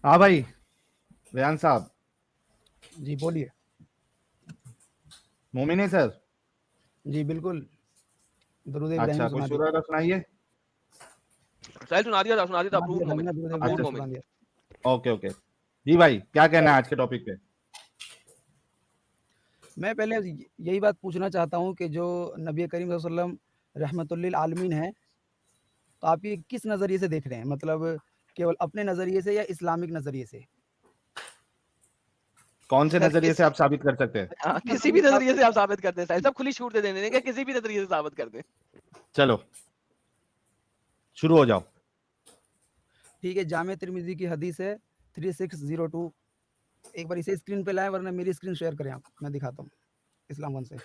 हाँ भाई, रेहान साहब। जी बोलिए। मोमिन है सर। जी बिल्कुल, दरूद इब्राहिम अच्छा, कोई सुना सूरह दीजिए। का सुनाइए। साहिल सुना दिया था सुना अप्रूव्ड दिया था मोमेंट। मैंने, दरूद अप्रूव्ड अच्छा, इब्राहिम मोमेंट। सुना दिया। Okay okay. जी भाई, क्या कहना है आज के टॉपिक पे? मैं पहले यही बात पूछना चाहता हूँ कि जो नबी करीम वसल्लम रहमतुल्लिल आलमीन हैं, तो आप ये किस नज़रिए से देख रहे हैं? मतलब केवल अपने नज़रिए से या इस्लामिक नज़रिए से? कौन से सर नजरिए से आप साबित कर सकते हैं? हाँ, किस किसी भी नज़रिए से नजरिए से आप आप साबित कर दें साहिल साहब, खुली छूट दे देने देंगे, किसी भी नजरिए से साबित कर दें। चलो शुरू हो जाओ। ठीक है, जामे तिरमिज़ी की हदीस है 3602। एक बार इसे स्क्रीन पे लाएँ, वरना मेरी स्क्रीन शेयर करें आप, मैं दिखाता हूँ इस्लाम वन से।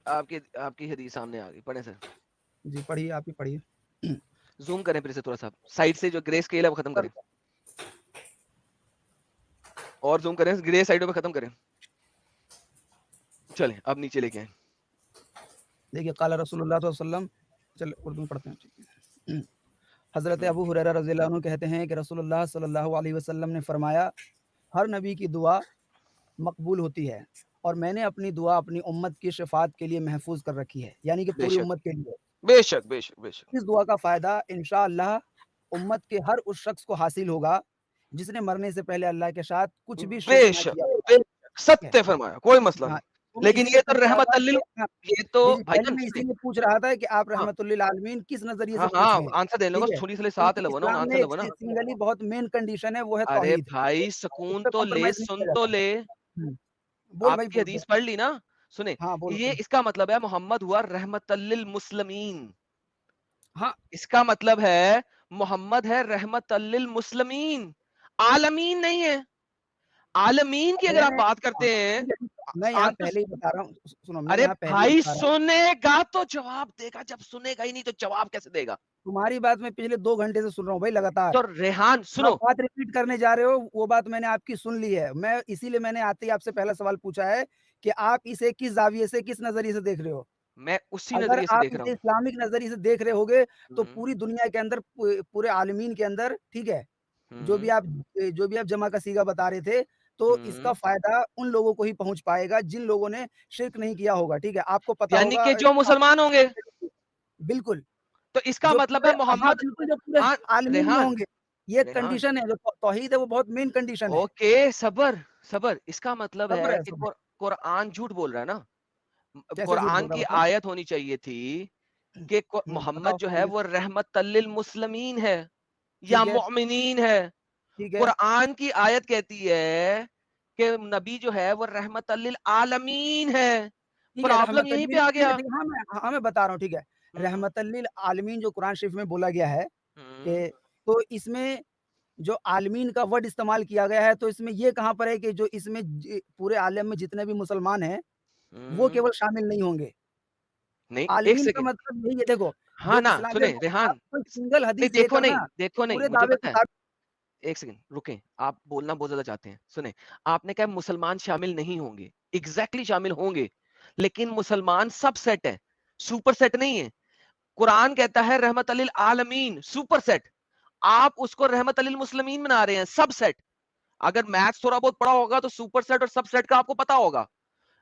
आपकी आपकी हदीस सामने आ गई, पढ़े सर। जी पढ़िए, आप ही पढ़िए। जूम करें फिर से थोड़ा सा, साइड से जो ग्रे स्केल है वो खत्म करें, और जूम करें, ग्रे साइडों पे खत्म करें। चलें अब नीचे लेके आए। देखिए, काला रसूलुल्लाह सल्लल्लाहु अलैहि वसल्लम, चल उर्दू में पढ़ते हैं। हज़रत अबू हुरैरा रज़ियल्लाहु अन्हु कहते हैं कि रसूलुल्लाह सल्लल्लाहु अलैहि वसल्लम ने फरमाया, हर नबी की दुआ मकबूल होती है और मैंने अपनी दुआ अपनी उम्मत की शफ़ाअत के लिए महफ़ूज़ कर रखी है, यानी कि पूरी बेशक उम्मत के लिए। बेशक बेशक बेशक। इस दुआ का फ़ायदा इंशाअल्लाह उम्मत के हर उस शख़्स को हासिल होगा, जिसने मरने से पहले अल्लाह के साथ कुछ भी शिर्क ना बेशक किया होगा, बेशक, ठीक है? सत्य फरमाया, कोई मसला हाँ, नहीं। तो मैं लेकिन इसीलिए ये तो पूछ रहा रहमत था अल्लिल, कि हाँ, ये तो जी, जी, पहले भाईजान मैं सुनिए। इसीलिए पूछ रहा था कि आप हाँ रहमतुल्लिल आलमीन किस नज़रिए से हाँ पूछ हाँ, रहे हैं, आंसर देने ठीक को है? थोड़ी सी साथ क्योंकि लगो ना, इस्लाम आंसर में एक लगो ना। सिंगली बहुत मेन कंडीशन है, वो है अरे तौहीद। भाई उस सुकून पे तो ले, कॉम्प्रोमाइज़ नहीं सुन किया तो जाता। ले। हुँ, बोल भाई आपकी बोल, हदीस बोल। पढ़ ली ना? सुने, हाँ, बोलो, ये बोलो। इसका मतलब है मोहम्मद हुआ रहमतल मुस्लिमीन। हाँ, इसका मतलब है मोहम्मद है रहमतल मुस्लिमीन, आलमीन नहीं है। आलमीन की अगर आप मैंने बात हाँ, करते हैं, ठीक है, मैं यहाँ आंसर। पहले ही बता रहा हूँ, सुनो, मैं अरे यहाँ पहले ही भाई बता रहा हूँ, सुनेगा तो जवाब देगा, जब सुनेगा ही नहीं तो जवाब कैसे देगा? तुम्हारी बात मैं पिछले 2 घंटे से सुन रहा हूँ भाई लगातार। तो रेहान आप सुनो। बात रिपीट करने जा रहे हो, वो बात मैंने आपकी सुन ली है। मैं इसीलिए मैंने आते ही आपसे पहला सवाल पूछा है कि आप इसे किस ज़ाविये से, किस नज़रिए से देख रहे हो? मैं उसी अगर नजरिए से आप देख रहा इसे हूँ। इस्लामिक नज़रिए से देख रहे होगे, तो हम्म पूरी दुनिया के अंदर पूरे आलमीन के अंदर, ठीक है? हम्म जो भी आप जमा का सीगा बता रहे थे, तो इसका हम्म। फ़ायदा उन लोगों को ही पहुँच पाएगा जिन लोगों ने शिर्क नहीं किया होगा, ठीक है? आपको पता यानी होगा कि जो मुसलमान होंगे, बिल्कुल, तो इसका जो मतलब है पूरे हाँ, मोहम्मद। बिल्कुल, जो पूरे हाँ आलमीन में रेहान, होंगे। ये रेहान, कंडीशन है, जो तौहीद है, वो बहुत मेन कंडीशन है। ओके सबर, सबर, इसका मतलब सब्र है है, कि सब्र। कुरान झूठ बोल रहा है ना। कैसे झूठ कुरान बोल रहा की है बताओ? आयत होनी चाहिए थी कि बताओ मोहम्मद जो कौन है है? वो रहमतल मुस्लिमीन है या ठीक है, मोमिनीन है। ठीक है, कुरान की आयत कहती है कि नबी जो है वो रहमतल आलमीन है। ठीक है, प्रॉब्लम रहमतल यहीं पे लिल आ ठीक है, गया। ठीक है। हाँ, मैं बता रहा हूँ, ठीक है। हम्म रहमतल लिल आलमीन जो कुरान शरीफ में बोला गया है हम्म कि तो इसमें जो आलमीन का वर्ड इस्तेमाल किया गया है, तो इसमें ये कहाँ पर है कि जो इसमें पूरे आलम में जितने भी मुसलमान हैं, वो हम्म। केवल शामिल नहीं होंगे। नहीं, एक आलमीन का सेकंड। मतलब यही है, देखो, हाँ जो ना, इस्लाम सुने देखो, आप रेहान, कोई सिंगल नहीं हदीस देखो लेकर नहीं, ना, देखो नहीं, पूरे मुझे दावे पता को है। एक सेकंड रुकें, आप बोलना बहुत ज्यादा चाहते हैं। सुने, आपने कहा मुसलमान शामिल नहीं होंगे, एग्जैक्टली शामिल होंगे, लेकिन मुसलमान सब सेट है, सुपर सेट नहीं है। कुरान कहता है रहमत अलिल आलमीन, सुपर सेट। आप उसको रहमत अलिल मुस्लिमीन बना रहे हैं, सब सेट। अगर मैथ्स थोड़ा बहुत पढ़ा होगा तो सुपर सेट और सब सेट का आपको पता होगा।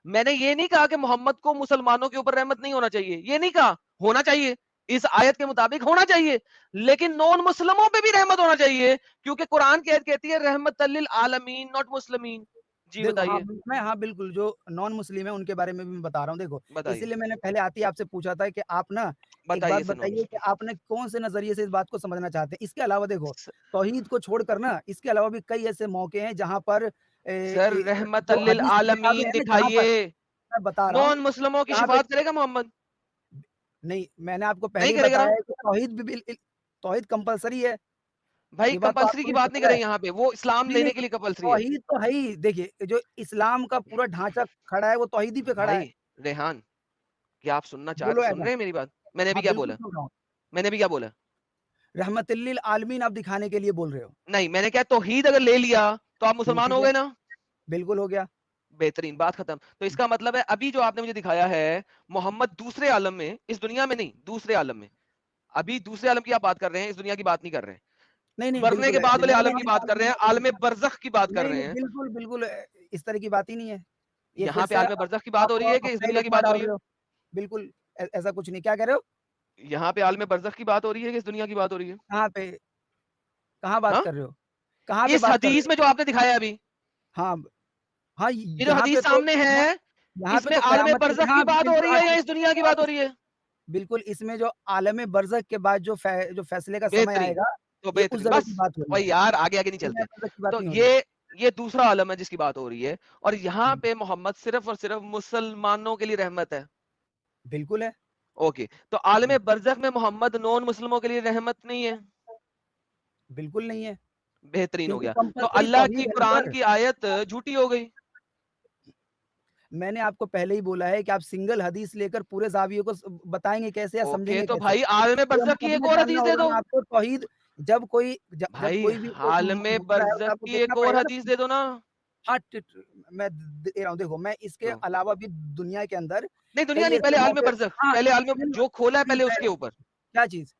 मैंने ये नहीं कहा कि मोहम्मद को मुसलमानों के ऊपर रहमत नहीं होना चाहिए, ये नहीं कहा। होना चाहिए, इस आयत के मुताबिक होना चाहिए, लेकिन नॉन मुस्लिमों पे भी रहमत होना चाहिए, क्योंकि कुरान की आयत कहती है रहमत लिल आलमीन, नॉट मुस्लिमीन। जी देखो, हाँ, बताइए, मैं हाँ, बिल्कुल, जो नॉन मुस्लिम है उनके बारे में भी मैं बता रहा हूँ। देखो, बताइए, इसीलिए मैंने पहले आते ही आपसे पूछा था कि आप ना एक बात बताइए से नॉन बताइए कि मुस्लिम। आपने कौन से नज़रिए से इस बात को समझना चाहते हैं। इसके अलावा देखो, तौहीद को छोड़कर ना, इसके अलावा भी कई ऐसे मौके हैं जहाँ पर सर रहमत जो लिल हदीस की किताबें आलमीन हैं ना, जहाँ पर दिखाइए। मैं बता रहा हूँ, नॉन मुस्लिमों की जहाँ पे शिफात करेगा मोहम्मद? नहीं, मैंने आपको पहले नहीं ही करेगा बताया ना है कि तौहीद कंपल्सरी है। भाई, ये बात तो कंपलसरी आपको की भी बात नहीं पता कर है। रहे यहाँ पे, वो इस्लाम नहीं, नहीं, लेने के लिए कंपलसरी है। तौहीद तो है ही। देखिए, जो इस्लाम का पूरा ढाँचा खड़ा है, वो तौहीद ही पे खड़ा है। भाई रेहान, क्या आप बोलो सुन ऐसा। रहे हैं मेरी बात? मैंने अभी हाँ, क्या बिल्कुल बोला? सुन रहा हूँ। मैंने अभी क्या बोला? रहमत लिल आलमीन आप दिखाने के लिए बोल रहे हो। नहीं, मैंने क्या तौहीद अगर ले लिया तो आप मुसलमान ठीक हो है, गए ना? बिल्कुल हो गया। बेहतरीन, बात खत्म। तो इसका मतलब है अभी जो आपने मुझे दिखाया है, मोहम्मद दूसरे आलम में, इस दुनिया में नहीं, दूसरे आलम में। अभी दूसरे आलम की आप बात कर रहे हैं, इस दुनिया की बात नहीं कर रहे हैं। नहीं नहीं मरने बिल्कुल के बाद वाले नहीं, आलम नहीं, की बात कर रहे हैं, आलम बरज़ख की बात कर नहीं रहे नहीं हैं। बिल्कुल बिल्कुल इस तरह की बात ही नहीं है। ये फिर यहाँ पे से आलम बरज़ख की बात हो रही है कि इस नई दुनिया की अफ़वाह बात हो डाल रही है? रहे हो। बिल्कुल ऐसा कुछ नहीं। क्या कह रहे हो? यहाँ पे आलम बरज़ख की बात हो रही है कि इस दुनिया की बात हो रही है? कहाँ पे? कहाँ बात हाँ? कर रहे हो? कहाँ पे इस बात कर रहे हदीस हो? में जो आपने दिखाया अभी, हाँ, हाँ, ये जो हदीस सामने यहाँ है, यहाँ पे इसमें तो आलम क़यामत के बरज़ख की हाँ, बात हो बिल्कुल रही है या इस दुनिया की बात हो रही है? बिल्कुल इसमें जो आलम बरज़ख के बाद जो फ़ैसले का समय बेहतरीन, आएगा, तो ये उस बेहतरीन, जगह की बस बात हो रही वही है। यार, आगे-आगे नहीं दुनिया चलते। बरज़ख की बात तो नहीं हो रही। ये दूसरा आलम है जिसकी बात हो रही है और यहाँ हुँ, पे मोहम्मद सिर्फ़ और सिर्फ़ मुसलमानों के लिए रहमत है। बिल्कुल है। ओके, तो आलम हुँ, बरज़ख में मोहम्मद नॉन मुस्लिमों के लिए रहमत नहीं है? बिल्कुल नहीं है, बेहतरीन हो क्योंकि गया। तो कंपल्सरी अल्लाह की तौहीद है ना कुरान सर। की आयत झूठी हो गई। मैंने आपको पहले ही बोला है कि आप सिंगल हदीस लेकर पूरे ज़ाविये को बताएँगे कैसे या ओके, समझेंगे तो कैसे? भाई आलम पूरा बरज़ख की एक मुकदमा और जानना हदीस दे होगा दो। ना आपको तौहीद। जब भाई कोई भी आलम मुद्दा है, तो बरज़ख आपको की देखना एक और पड़ेगा ना। हदीस दे दो ना। हाँ, मैं दे रहा हूँ, देखो मैं इसके दो। अलावा भी दुनिया के अंदर नहीं दुनिया कई नहीं, ऐसी पहले आलम बातें बरज़ख, हाँ, पहले आलम नहीं, जो खोला है नहीं पहले उसके पहले ऊपर। क्या चीज़?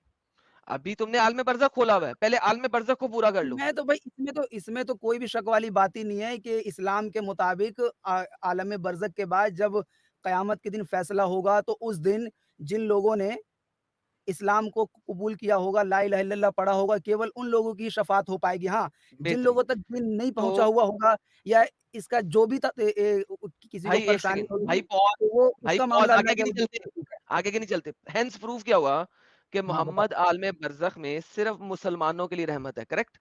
अभी तुमने आलम बरज़ख खोला हुआ है, पहले आलम बरज़ख को पूरा कर लो। मैं तो भाई इसमें तो कोई भी शक वाली बात ही नहीं है कि इस्लाम के मुताबिक आलम बरज़ख के बाद जब क़यामत के दिन फ़ैसला होगा, तो उस दिन जिन लोगों ने इस्लाम को कबूल किया होगा, ला इलाहा इल्लल्लाह पढ़ा होगा, केवल उन लोगों की शफ़ाअत हो पाएगी। हाँ, जिन बेहतरीन। लोगों तक दीन नहीं तो पहुँचा हुआ होगा या इसका जो भी किसी को भाई 1 परेशानी सेकंड, होगी, तो वो भाई उसका पॉज़ मामला अल्लाह आगे के के नहीं हवाले चलते, कर ठीक है। आगे के नहीं चलते। हेंस प्रूफ क्या हुआ कि हाँ, बताओ। मोहम्मद आलम बरज़ख में सिर्फ़ मुसलमानों के लिए रहमत है, करेक्ट?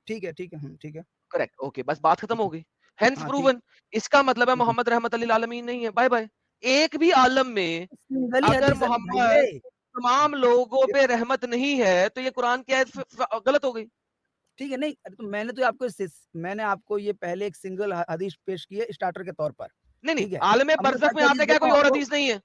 ठीक है, ठीक है, करेक्ट, ओके, बस बात खत्म ठीक हो है। गई। हेंस हाँ, ठीक प्रूवन। इसका मतलब है ठीक है। मोहम्मद रहमत लिल आलमीन नहीं है, बाय-बाय। एक भी आलम में सिंगल ही अगर हदीस है भाई मोहम्मद ये। तमाम लोगों पे रहमत नहीं है, तो ये कुरान की आयत गलत हो गई। ठीक है, नहीं अरे तो मैंने आपको ये पहले एक सिंगल हदीस पेश की है स्टार्टर के तौर पर, नहीं, नहीं, ठीक है? आलम अब मैं बरज़ख में बाकी हदीस आपने क्या देता कोई हूँ और आपको। हदीस नहीं है?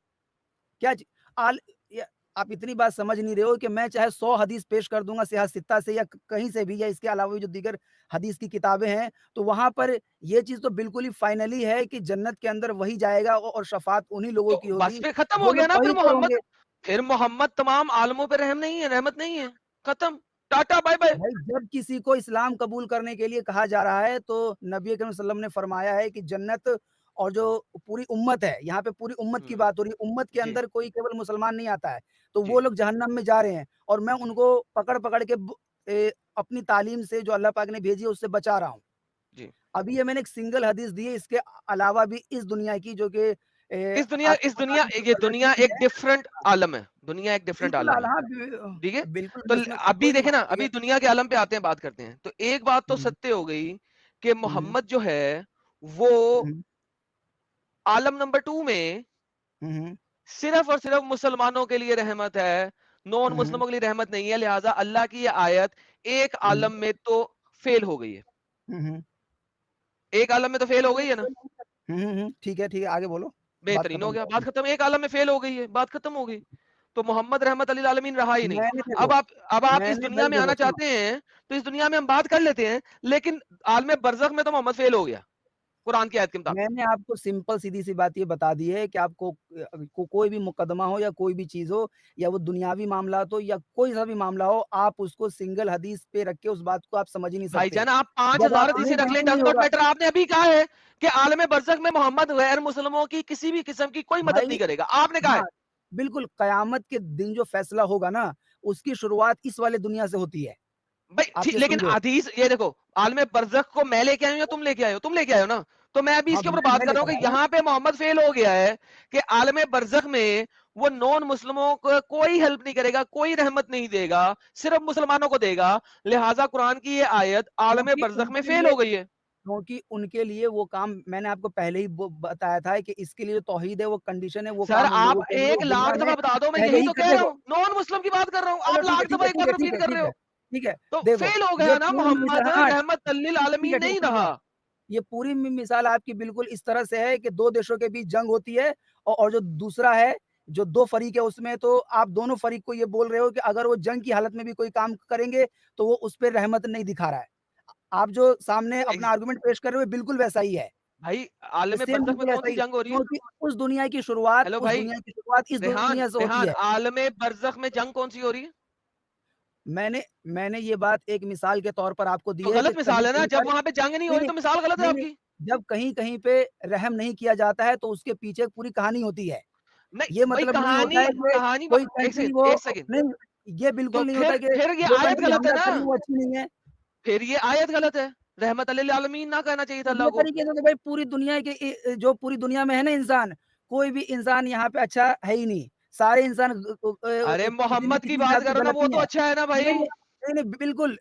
क्या ची आल या आप इतनी बात समझ नहीं रहे हो कि मैं चाहे 100 हदीस पेश कर दूँगा सियाह सित्ता से या कहीं से भी या इसके अलावा भी जो दीगर हदीस की किताबें हैं, तो वहाँ पर ये चीज़ तो बिल्कुल ही फाइनली है कि जन्नत के अंदर वही जाएगा और शफ़ाअत उन्हीं लोगों तो की बस होगी, फिर खत्म हो जो गया लोग ना, तौहीद पर होंगे। फिर मोहम्मद तमाम आलमों पे रहम नहीं है, रहमत नहीं है। खत्म, टाटा बाय-बाय। भाई जब किसी को इस्लाम कबूल करने के लिए कहा जा रहा है, तो नबी करीम सल्लल्लाहु अलैहि वसल्लम ने फरमाया है कि जन्नत और जो पूरी उम्मत है, यहाँ पे पूरी उम्मत की हुँ, बात हो रही है, उम्मत के जी, अंदर कोई केवल मुसलमान नहीं आता है, तो वो जी, लोग जहन्नम में जा रहे हैं और मैं उनको पकड़-पकड़ के अपनी तालीम से जो अल्लाह पाक ने भेजी है उससे बचा रहा हूँ। जी। अभी ये मैंने एक सिंगल हदीस दी है, इसके अलावा भी इस दुनिया की जो कि आपके मुताबिक जो ये अल्लाह की दुनिया दी एक है डिफरेंट आलम है, दुनिया एक डिफरेंट बिल्कुल आलम है, हाँ, ठीक है? बिल्कुल तो इसमें अभी कोई नहीं देखें ना, ठीक अभी है। दुनिया के आलम पे आते हैं, बात करते हैं। तो एक बात तो हुँ, सत्य हो गई कि हुँ, मोहम्मद जो है, वो हुँ, आलम नंबर 2 में हुँ, हुँ, सिर्फ और सिर्फ मुसलमानों के लिए रहमत है, नॉन हुँ, हुँ, मुस्लिमों के लिए रहमत नहीं है। लिहाजा अल्लाह की ये आयत एक हुँ, आलम में तो फेल हो गई है, हुँ, हुँ। एक आलम में तो फेल हो गई है ना? ठीक है, आगे बोलो, बात बेहतरीन खत्म हो गया, करो। बात खत्म। एक आलम में फेल हो गई है, बात खत्म हो गई। तो मोहम्मद रहमत अलिल आलमीन रहा ही नहीं। मैंने देखो अब आप इस मैंने दुनिया भाई में देखो आना सुनो, चाहते हैं, तो इस दुनिया में हम बात कर लेते हैं, लेकिन आलम बरज़ख में तो मोहम्मद फेल हो गया, कुरान की आयत के मुताबिक। मैंने आपको सिंपल सीधी-सी बात ये बता दी है कि आपको कोई भी मुकदमा हो या कोई भी चीज़ हो या वो दुनियावी मामलात हो या कोई-सा भी मामला हो, आप उसको सिंगल हदीस पे रख के उस बात को आप समझ ही नहीं सकते। भाईजान आप जब आप 5000 हदीसें नहीं रख लें, नहीं डज़ नॉट होगा मैटर। आपने अभी कहा है कि आलम बरज़ख में मोहम्मद गैर मुस्लिमों की किसी भी किस्म की कोई मदद भाई नहीं करेगा, आपने कहा हाँ, है। बिल्कुल कयामत के दिन जो फैसला होगा ना, उसकी शुरुआत इस वाले दुनिया से होती है। भाई आप ठीक, ये लेकिन समझो। हदीस ये देखो, आलम बरज़ख को मैं लेके आया हूं या तुम लेके आए हो? तुम लेके आए हो ना। तो मैं अभी हाँ, इसके ऊपर बात मैं कर रहा लेकर हूं कि आया ना। यहाँ पे मोहम्मद फेल हो गया है कि आलम बरज़ख में वो नॉन मुस्लिमों को कोई हेल्प नहीं करेगा, कोई रहमत नहीं देगा, सिर्फ मुसलमानों को देगा। लिहाजा कुरान की ये आयत आलम बरज़ख में फेल हो गई है। क्योंकि उनके लिए वो काम मैंने आपको पहले ही वो बताया था कि इसके लिए जो तौहीद है, वो कंडीशन है, वो सर काम उन आप लोगों के लिए वो एक दुनिया लाख में दफा बता दो, मैं पहले यही ही तो कर कह रहा देखो हूं, नॉन मुस्लिम की बात कर रहा हूं, चलो आप लाख दफा एक बार रिपीट कर रहे हो। ठीक है, तो देखो फेल हो ये गया ना, पूरी मोहम्मद मिसाल हाँ, रहमत लिल आलमीन नहीं ठीक है। रहा। ये पूरी मिसाल आपकी बिल्कुल इस तरह से है कि 2 देशों के बीच जंग होती है और जो दूसरा है, जो 2 फरीक है उसमें तो आप दोनों फरीक को ये बोल रहे हो कि अगर वो जंग की हालत में भी कोई काम करेंगे, तो वो उस पे रहमत नहीं दिखा रहा है। आप जो सामने तो अपना आर्गुमेंट पेश कर रहे हो, बिल्कुल वैसा ही है। भाई ये आलम सेम बरज़ख में बिल्कुल कौन ऐसा सी ही है, जंग हो रही है? क्योंकि हेलो उस भाई, दुनिया की शुरुआत इस रेहान दुनिया से होती रेहान है। आलम बरज़ख में जंग कौन सी हो रही है? मैंने ये बात एक मिसाल के तौर पर आपको दी तो है कि गलत मिसाल है ना, कहीं-कहीं जब पर वहां पे जंग नहीं हो नहीं, रही तो मिसाल गलत है नहीं, नहीं, आपकी। जब कहीं-कहीं पे रहम नहीं किया जाता है तो उसके पीछे पूरी कहानी होती है। नहीं ये भाई, मतलब नहीं होता कहानी है कि कहानी कोई एक कंट्री सेकंड, वो एक सेकंड। नहीं, ये तो बिल्कुल नहीं होता कि फिर ये जो आयत कंट्री गलत है हमला ना, कर रही है वो अच्छी नहीं है। फिर ये आयत गलत है। रहमत लिल आलमीन ना कहना चाहिए था अल्लाह ये को। तरीके से तो भाई पूरी दुनिया के जो पूरी दुनिया में है ना इंसान, कोई भी इंसान यहाँ पे अच्छा है ही नहीं। सारे इंसान अरे किसी न मोहम्मद की किसी बात हिसाब से करो ना, गलत वो ही तो हैं। अच्छा है ना भाई। नहीं, नहीं, नहीं, नहीं, बिल्कुल,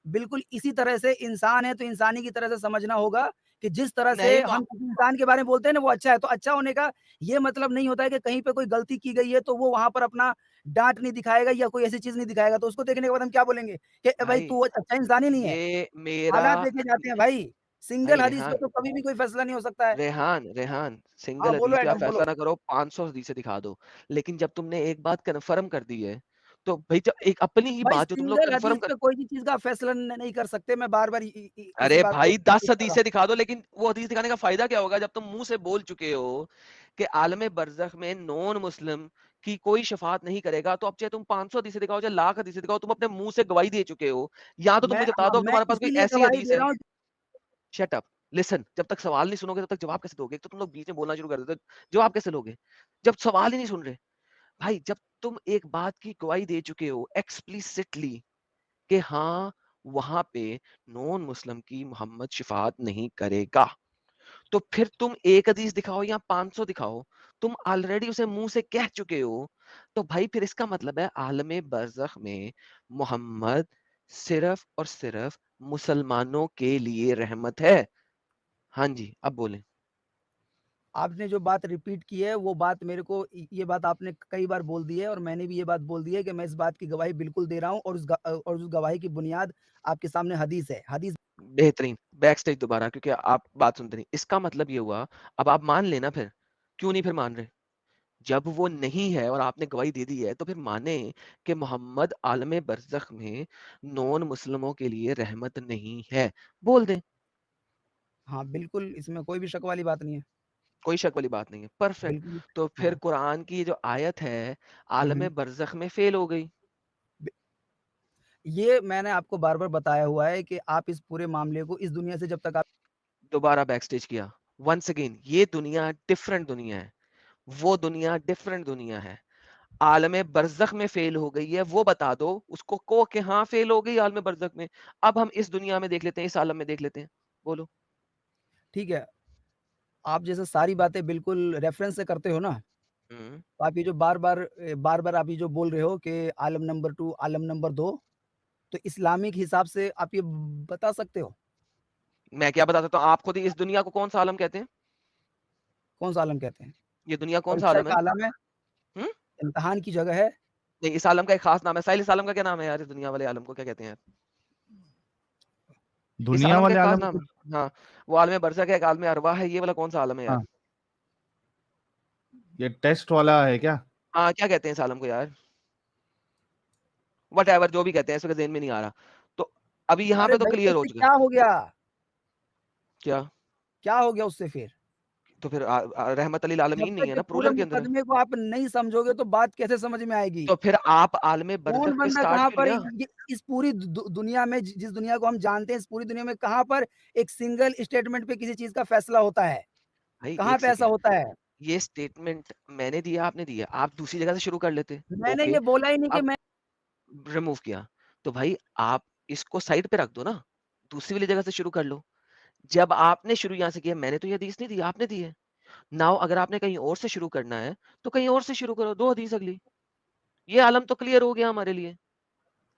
बिल्कुल इसी तरह से इंसान है तो इंसानी की तरह से समझना होगा कि जिस तरह से नहीं हम किसी इंसान के बारे में बोलते हैं ना वो अच्छा है, तो अच्छा होने का ये मतलब नहीं होता है कि कहीं पे कोई गलती की गई है तो वो वहाँ पर अपना डाँट नहीं दिखाएगा या कोई ऐसी चीज़ नहीं दिखाएगा, तो उसको देखने के बाद हम क्या बोलेंगे कि भाई भाई, तू अच्छा इंसान ही नहीं है। ये मेरा हालात देखे जाते हैं भाई, सिंगल भाई हदीस पे रेहान, तो कभी भी कोई फैसला नहीं हो सकता है। रेहान हाँ, सिंगल बोलो हदीस पे आप एडम फैसला बोलो। ना करो, 500 हदीस से दिखा दो। लेकिन जब तुमने एक बात कन्फर्म कर दी है, तो भाई जब एक अपनी ही भाई बात जो तुम लोग सिंगल कन्फर्म हदीस कर, पे कोई भी चीज़ का फैसला नहीं कर सकते। मैं बार-बार इसी अरे बात को भाई 10 रिपीट कर हदीस रहा से हूँ। दिखा दो, लेकिन वो हदीस दिखाने का फायदा क्या होगा जब तुम मुंह से बोल चुके हो कि आलम बरज़ख में नॉन मुस्लिम की कोई शफाअत नहीं करेगा। तो अब चाहे तुम 500 हदीसें दिखाओ, चाहे लाख हदीसें दिखाओ, तुम अपने मुंह से गवाही दे चुके हो। या तो तुम मैं मुझे बता हाँ, दो मैं तुम्हारे पास कोई इसीलिए ऐसी गवाही हदीस दे है। रहा हूँ। Shut up, listen. जब तक सवाल नहीं सुनोगे तब तक जवाब कैसे दोगे? एक तो तुम लोग बीच में बोलना शुरू कर देते हो, जवाब कैसे लोगे जब सवाल ही नहीं सुन रहे? भाई जब तुम एक बात की गवाही दे चुके हो एक्सप्लिसिटली कि हाँ, वहां पे नॉन मुस्लिम की मोहम्मद शिफात नहीं करेगा, तो फिर तुम एक हदीस दिखाओ या 500 दिखाओ, तुम ऑलरेडी उसे मुंह से कह चुके हो। तो भाई फिर इसका मतलब है आलम बरज़ख में मोहम्मद सिर्फ और सिर्फ मुसलमानों के लिए रहमत है। हाँ जी, अब बोलें। आपने जो बात रिपीट की है वो बात मेरे को ये बात आपने कई बार बोल दी है और मैंने भी ये बात बोल दी है कि मैं इस बात की गवाही बिल्कुल दे रहा हूँ और उस गवाही की बुनियाद आपके सामने हदीस है। हदीस बेहतरीन। बैक स्टेज दोबारा, क्योंकि आप बात सुनते नहीं। इसका मतलब ये हुआ, अब आप मान लेना फिर। क्यों नहीं फिर मान रहे? जब वो नहीं है और आपने गवाही दे दी है, तो फिर माने कि मोहम्मद आलम बरज़ख में नॉन मुस्लिमों के लिए रहमत नहीं है। बोल दें, हाँ, बिल्कुल इसमें कोई भी शक वाली बात नहीं है। कोई शक वाली बात नहीं है। परफेक्ट। बिल्कुल तो फिर हाँ। कुरान की ये जो आयत है, हुँ, आलम हुँ। बरज़ख में फेल हो गई। बि ये मैंने आपको बार-बार बताया हुआ है कि आप इस पूरे मामले को इस दुनिया से जब तक आप दोबारा बैक स्टेज किया। वंस अगेन, ये दुनिया डिफरेंट दुनिया है, वो दुनिया डिफरेंट दुनिया है। आलम बरज़ख में फेल हो गई है, वो बता दो उसको को कि हाँ फेल हो गई आलम बरज़ख में। अब हम इस दुनिया में देख लेते हैं, इस आलम में देख लेते हैं। बोलो। ठीक है, आप जैसे सारी बातें बिल्कुल रेफ़रेंस से करते हो ना, हम्म। तो आप ये जो बार-बार आप ये जो बोल रहे हो कि आलम नंबर 2, आलम नंबर 2, तो इस्लामिक हिसाब से आप ये बता सकते हो, मैं क्या बता सकता हूँ? आप खुद ही इस दुनिया को कौन सा आलम कहते हैं? कौन-सा आलम कहते हैं? ये दुनिया कौन सा परीक्षा आलम का है? आलम है, हम्म। इम्तिहान की जगह है। नहीं, इस आलम का एक खास नाम है। साहिल, इस आलम का क्या नाम है यार? इस दुनिया वाले आलम को क्या कहते हैं यार? इस दुनिया आलम का वाले एक खास आलम नाम को। है। हाँ, वो आलम बरज़ख है, एक आलम अरवाह है। ये वाला कौन सा आलम है यार? हाँ, ये टेस्ट वाला है क्या? हाँ, क्या कहते हैं इस आलम को यार? व्हाटएवर, जो भी कहते हैं, इसके ज़हन में नहीं आ रहा। तो अभी यहाँ अरे पे तो भई, तो क्लियर हो उससे चुका है। क्या हो गया? क्या? क्या हो गया उससे फिर? तो फिर रहमत लिल जब आलमीन नहीं तक है ये ना, पूरे प्लूरल के अंदर है। मुकदमे को आप नहीं समझोगे तो बात कैसे समझ में आएगी? तो फिर आप आलम कौन बरज़ख पे बंदा स्टार्ट कहाँ क्यों पर लिया? ये इस पूरी दुनिया में जिस दुनिया को हम जानते हैं, इस पूरी दुनिया में कहाँ पर एक सिंगल स्टेटमेंट पे किसी चीज़ का फैसला होता है? भाई कहाँ एक पे ऐसा सेकंड, होता है? ये स्टेटमेंट मैंने दिया, आपने दिया? आप दूसरी जगह से शुरू कर लेते। मैंने ओके, ये बोला ही नहीं कि अब मैं रिमूव किया। तो भाई आप इसको साइड पे रख दो ना, दूसरी वाली जगह से शुरू कर लो। जब आपने शुरू यहाँ से किया, मैंने तो ये हदीस नहीं दी, आपने दी है। नाउ अगर आपने कहीं और से शुरू करना है, तो कहीं और से शुरू करो, 2 हदीस अगली। ये आलम तो क्लियर हो गया हमारे लिए।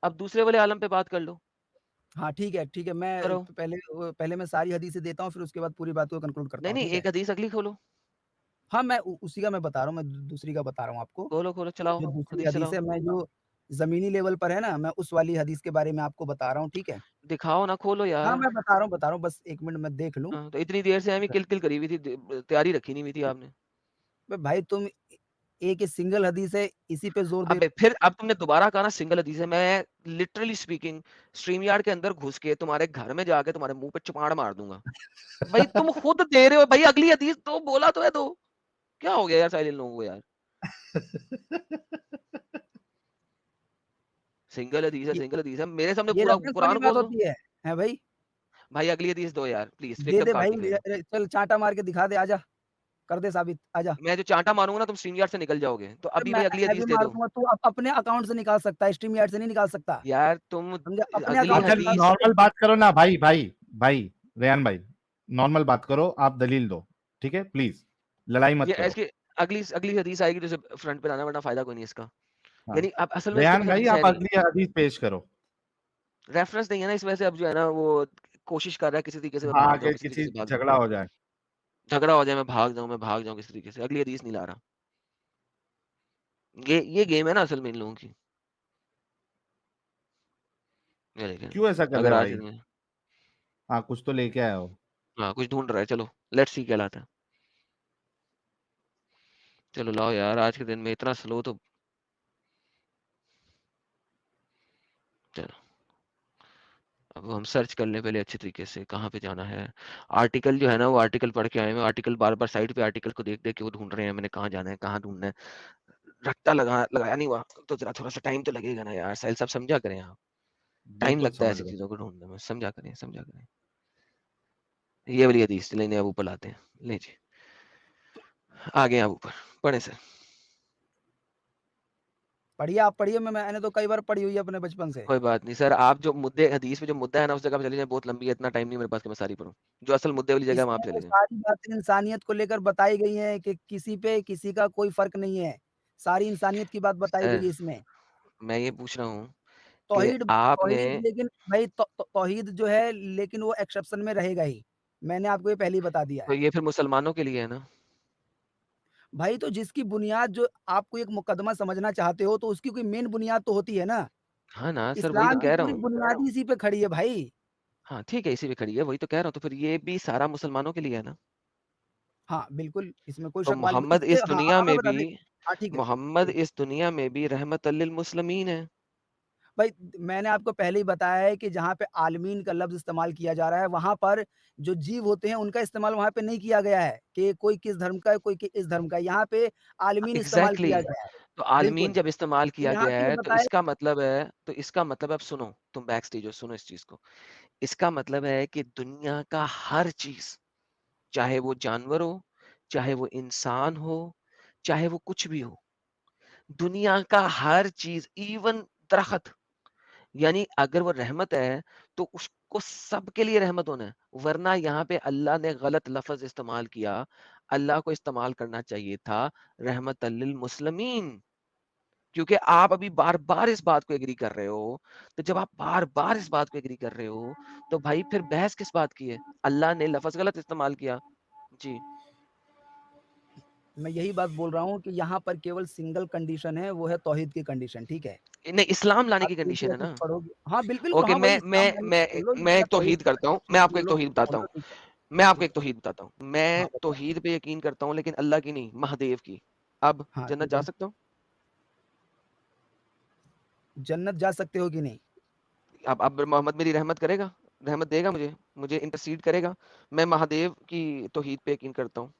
अब दूसरे वाले आलम पे बात कर लो। हाँ, ठीक है, मैं करो। पहले मैं सारी हदीसें देता हूँ, फिर उसके बाद पूरी बात को कंक्लूड करता नहीं, हूँ, नहीं, ठीक है? एक हदीस अगली खोलो। हाँ, मैं उ उसी का मैं बता रहा हूँ, मैं दूसरी का बता रहा हूँ आपको। खोलो, खोलो, चलाओ, जो दूसरी हदीस हदीस चलाओ। है, मैं जो ज़मीनी लेवल पर है ना, मैं उस वाली हदीस के बारे में आपको बता रहा हूँ, ठीक है? दिखाओ ना, खोलो हाँ, यार। मैं बता रहा हूँ, बस 1 मिनट मैं देख लूँ। हाँ, तो इतनी देर से हमें किल-किल करी हुई थी, तैयारी रखी नहीं हुई थी आपने। बे भाई तुम एक ही सिंगल हदीस है, इसी पे ज़ोर दे अबे फिर अब तुमने दोबारा कहा ना सिंगल हदीस है, मैं लिटरली स्पीकिंग स्ट्रीम यार्ड के अंदर घुस के तुम्हारे घर में जाके तुम्हारे मुंह पे चुपाड़ मार दूंगा। भाई तुम खुद दे रहे हो भाई, अगली हदीस तो बोला तो है दो। क्या हो गया यार साहिल इन लोगों को यार? सिंगल हदीस ये है, मेरे सामने ये पूरा रेफरेंस वाली कुरान बात खोल दो। होती है भाई? भाई अगली हदीस दो यार प्लीज, दे एकदम दे भाई, काफी रहेगा। चल चांटा मार के दिखा दे, आजा, कर दे साबित, आजा। मैं जो चांटा मारूंगा ना तुम स्ट्रीम से निकल जाओगे, तो अरे अभी मैं भाई अगली मैं भी हदीस दे मार दो। दूँगा, तू अपने अकाउंट से निकाल सकता है, स्ट्रीम यार्ड से नहीं निकाल सकता। यार तुम समझा? अपने अगली अकाउंट अच्छा से निकाल हदीस, सकता नॉर्मल बात करो ना भाई, भाई रेहान भाई, नॉर्मल बात करो, आप दलील दो, ठीक है प्लीज, लड़ाई मत ये करो। इसकी अगली अगली हदीस आएगी तो इसे फ्रंट पे लाना, वरना फायदा कोई नहीं इसका। हाँ यानी अब असल में इसके रेहान पास भाई हदीस है आप नहीं, अगली हदीस पेश करो। रेफरेंस नहीं है ना इस वजह से। अब जो है ना वो कोशिश कर रहा है किसी तरीके से मैं हाँ भाग जाऊं, आगे किसी तरीके किसी से भाग जाऊं, झगड़ा हो जाए। झगड़ा हो जाए, मैं भाग जाऊं किसी तरीके से। अगली हदीस नहीं ला रहा। ये गेम है ना असल में इन लोगों की। ये देखें, क्यों ऐसा कर रहे अगर हो आज भाई? हाँ कुछ तो लेके आए हो। हाँ कुछ ढूंढ रहा है, चलो लेट्स सी क्या लाता है। चलो लाओ यार, आज के दिन में इतना स्लो तो चलो। अब हम सर्च कर लें पहले अच्छे तरीके से, कहाँ पे जाना है। आर्टिकल जो है ना वो आर्टिकल पढ़ के आए हैं, आर्टिकल बार बार साइड पे आर्टिकल को देख देख के वो ढूंढ रहे हैं मैंने कहाँ जाना है, कहाँ ढूंढना है। रट्टा लगाया नहीं हुआ तो जरा थोड़ा सा टाइम तो लगेगा ना यार। साहिल साहब समझा करें आप, टाइम बिल्कुल लगता है समझ ऐसी गए। चीजों को ढूंढने में, समझा करें समझा करें। ये वाली हदीस लेने अब ऊपर लाते हैं, ले जी आगे आप ऊपर पढ़े सर। पढ़िए, आप पढ़िए, मैंने तो कई बार पढ़ी हुई है अपने बचपन से। कोई बात नहीं सर, आप जो मुद्दे हदीस में जो मुद्दा है ना उस जगह पे चले जाए, बहुत लंबी है, इतना टाइम नहीं मेरे पास कि मैं सारी पढूं। जो असल मुद्दे वाली जगह है वहां इसमें पे वो चले जाए। सारी बातें इंसानियत को लेकर बताई गई हैं कि किसी पे किसी का कोई फ़र्क नहीं है। सारी इंसानियत की बात बताई गई सर है इसमें। मैं ये पूछ रहा हूँ कि तौहीद आपने, तौहीद लेकिन भाई तौहीद जो है, लेकिन वो एक्सेप्शन में रहेगा ही। मैंने आपको ये पहले ही बता दिया तो है। ये फिर मुसलमानों के लिए है ना। भाई तो जिसकी बुनियाद, जो आप कोई एक मुकदमा समझना चाहते हो तो उसकी कोई मेन बुनियाद तो होती है ना। हाँ ना सर, वही तो इस्लाम की कह रहा पूरी हूँ। बुनियाद ही इसी पे खड़ी है भाई। हाँ ठीक है, इसी पे खड़ी है, वही तो कह रहा हूँ। तो फिर ये भी सारा मुसलमानों के लिए है ना। हाँ, बिल्कुल, इसमें कोई तो शक वाली इसके हाँ, मैं बता दें। हाँ, ठीक है। मोहम्मद ठीक। इस दुनिया में भी रहमत लिल मुस्लिमीन है। भाई मैंने आपको पहले ही बताया है कि जहाँ पे आलमीन का लफ्ज़ इस्तेमाल किया जा रहा है, वहाँ पर जो जीव होते हैं उनका इस्तेमाल वहाँ पे नहीं किया गया है कि कोई किस धर्म का है, कोई इस धर्म का है। यहाँ पे आलमीन इस्तेमाल एग्जैक्टली किया exactly. गया है। तो आलमीन बिल्कुल। जब इस्तेमाल तो किया यहाँ गया पे ये है बताया। तो इसका मतलब अब सुनो, तुम बैक स्टेज हो, सुनो इस चीज को। इसका मतलब है कि दुनिया का हर चीज, चाहे वो जानवर हो, चाहे वो इंसान हो, चाहे वो कुछ भी हो, दुनिया का हर चीज, इवन दरख्त, यानी अगर वो रहमत है तो उसको सबके लिए रहमत होना है। वरना यहाँ पे अल्लाह ने गलत लफ्ज इस्तेमाल किया। अल्लाह को इस्तेमाल करना चाहिए था रहमत लिल मुस्लिमीन। क्योंकि आप अभी बार बार इस बात को एग्री कर रहे हो, तो जब आप बार बार इस बात को एग्री कर रहे हो तो भाई फिर बहस किस बात की है। अल्लाह ने लफ्ज गलत इस्तेमाल किया जी। मैं यही बात बोल रहा हूँ कि यहाँ पर केवल सिंगल कंडीशन है, वो है तौहीद की कंडीशन, ठीक है? नहीं, इस्लाम लाने आप की सूफी कंडीशन है हदीस ना। पढ़ोगे, हाँ, बिल्कुल, ओके, हाँ, वही मैं इस्लाम मैं लाने मैं बोल लो, मैं लेकिन एक आप तौहीद तौहीद की करता हूँ, कंडीशन बोल लो, बोल लो, ठीक है, मैं आपको ठीक एक है। तौहीद बताता हूँ। मैं हाँ, बताओ। तौहीद पे यकीन करता हूँ, लेकिन अल्लाह की नहीं, महादेव की। अब हाँ, जन्नत ठीक जा है। सकता हूँ? जन्नत जा सकते हो कि नहीं? अब मोहम्मद मेरी रहमत करेगा, रहमत देगा मुझे, मुझे इंटरसीड करेगा। मैं महादेव की तौहीद पे यकीन करता हूँ।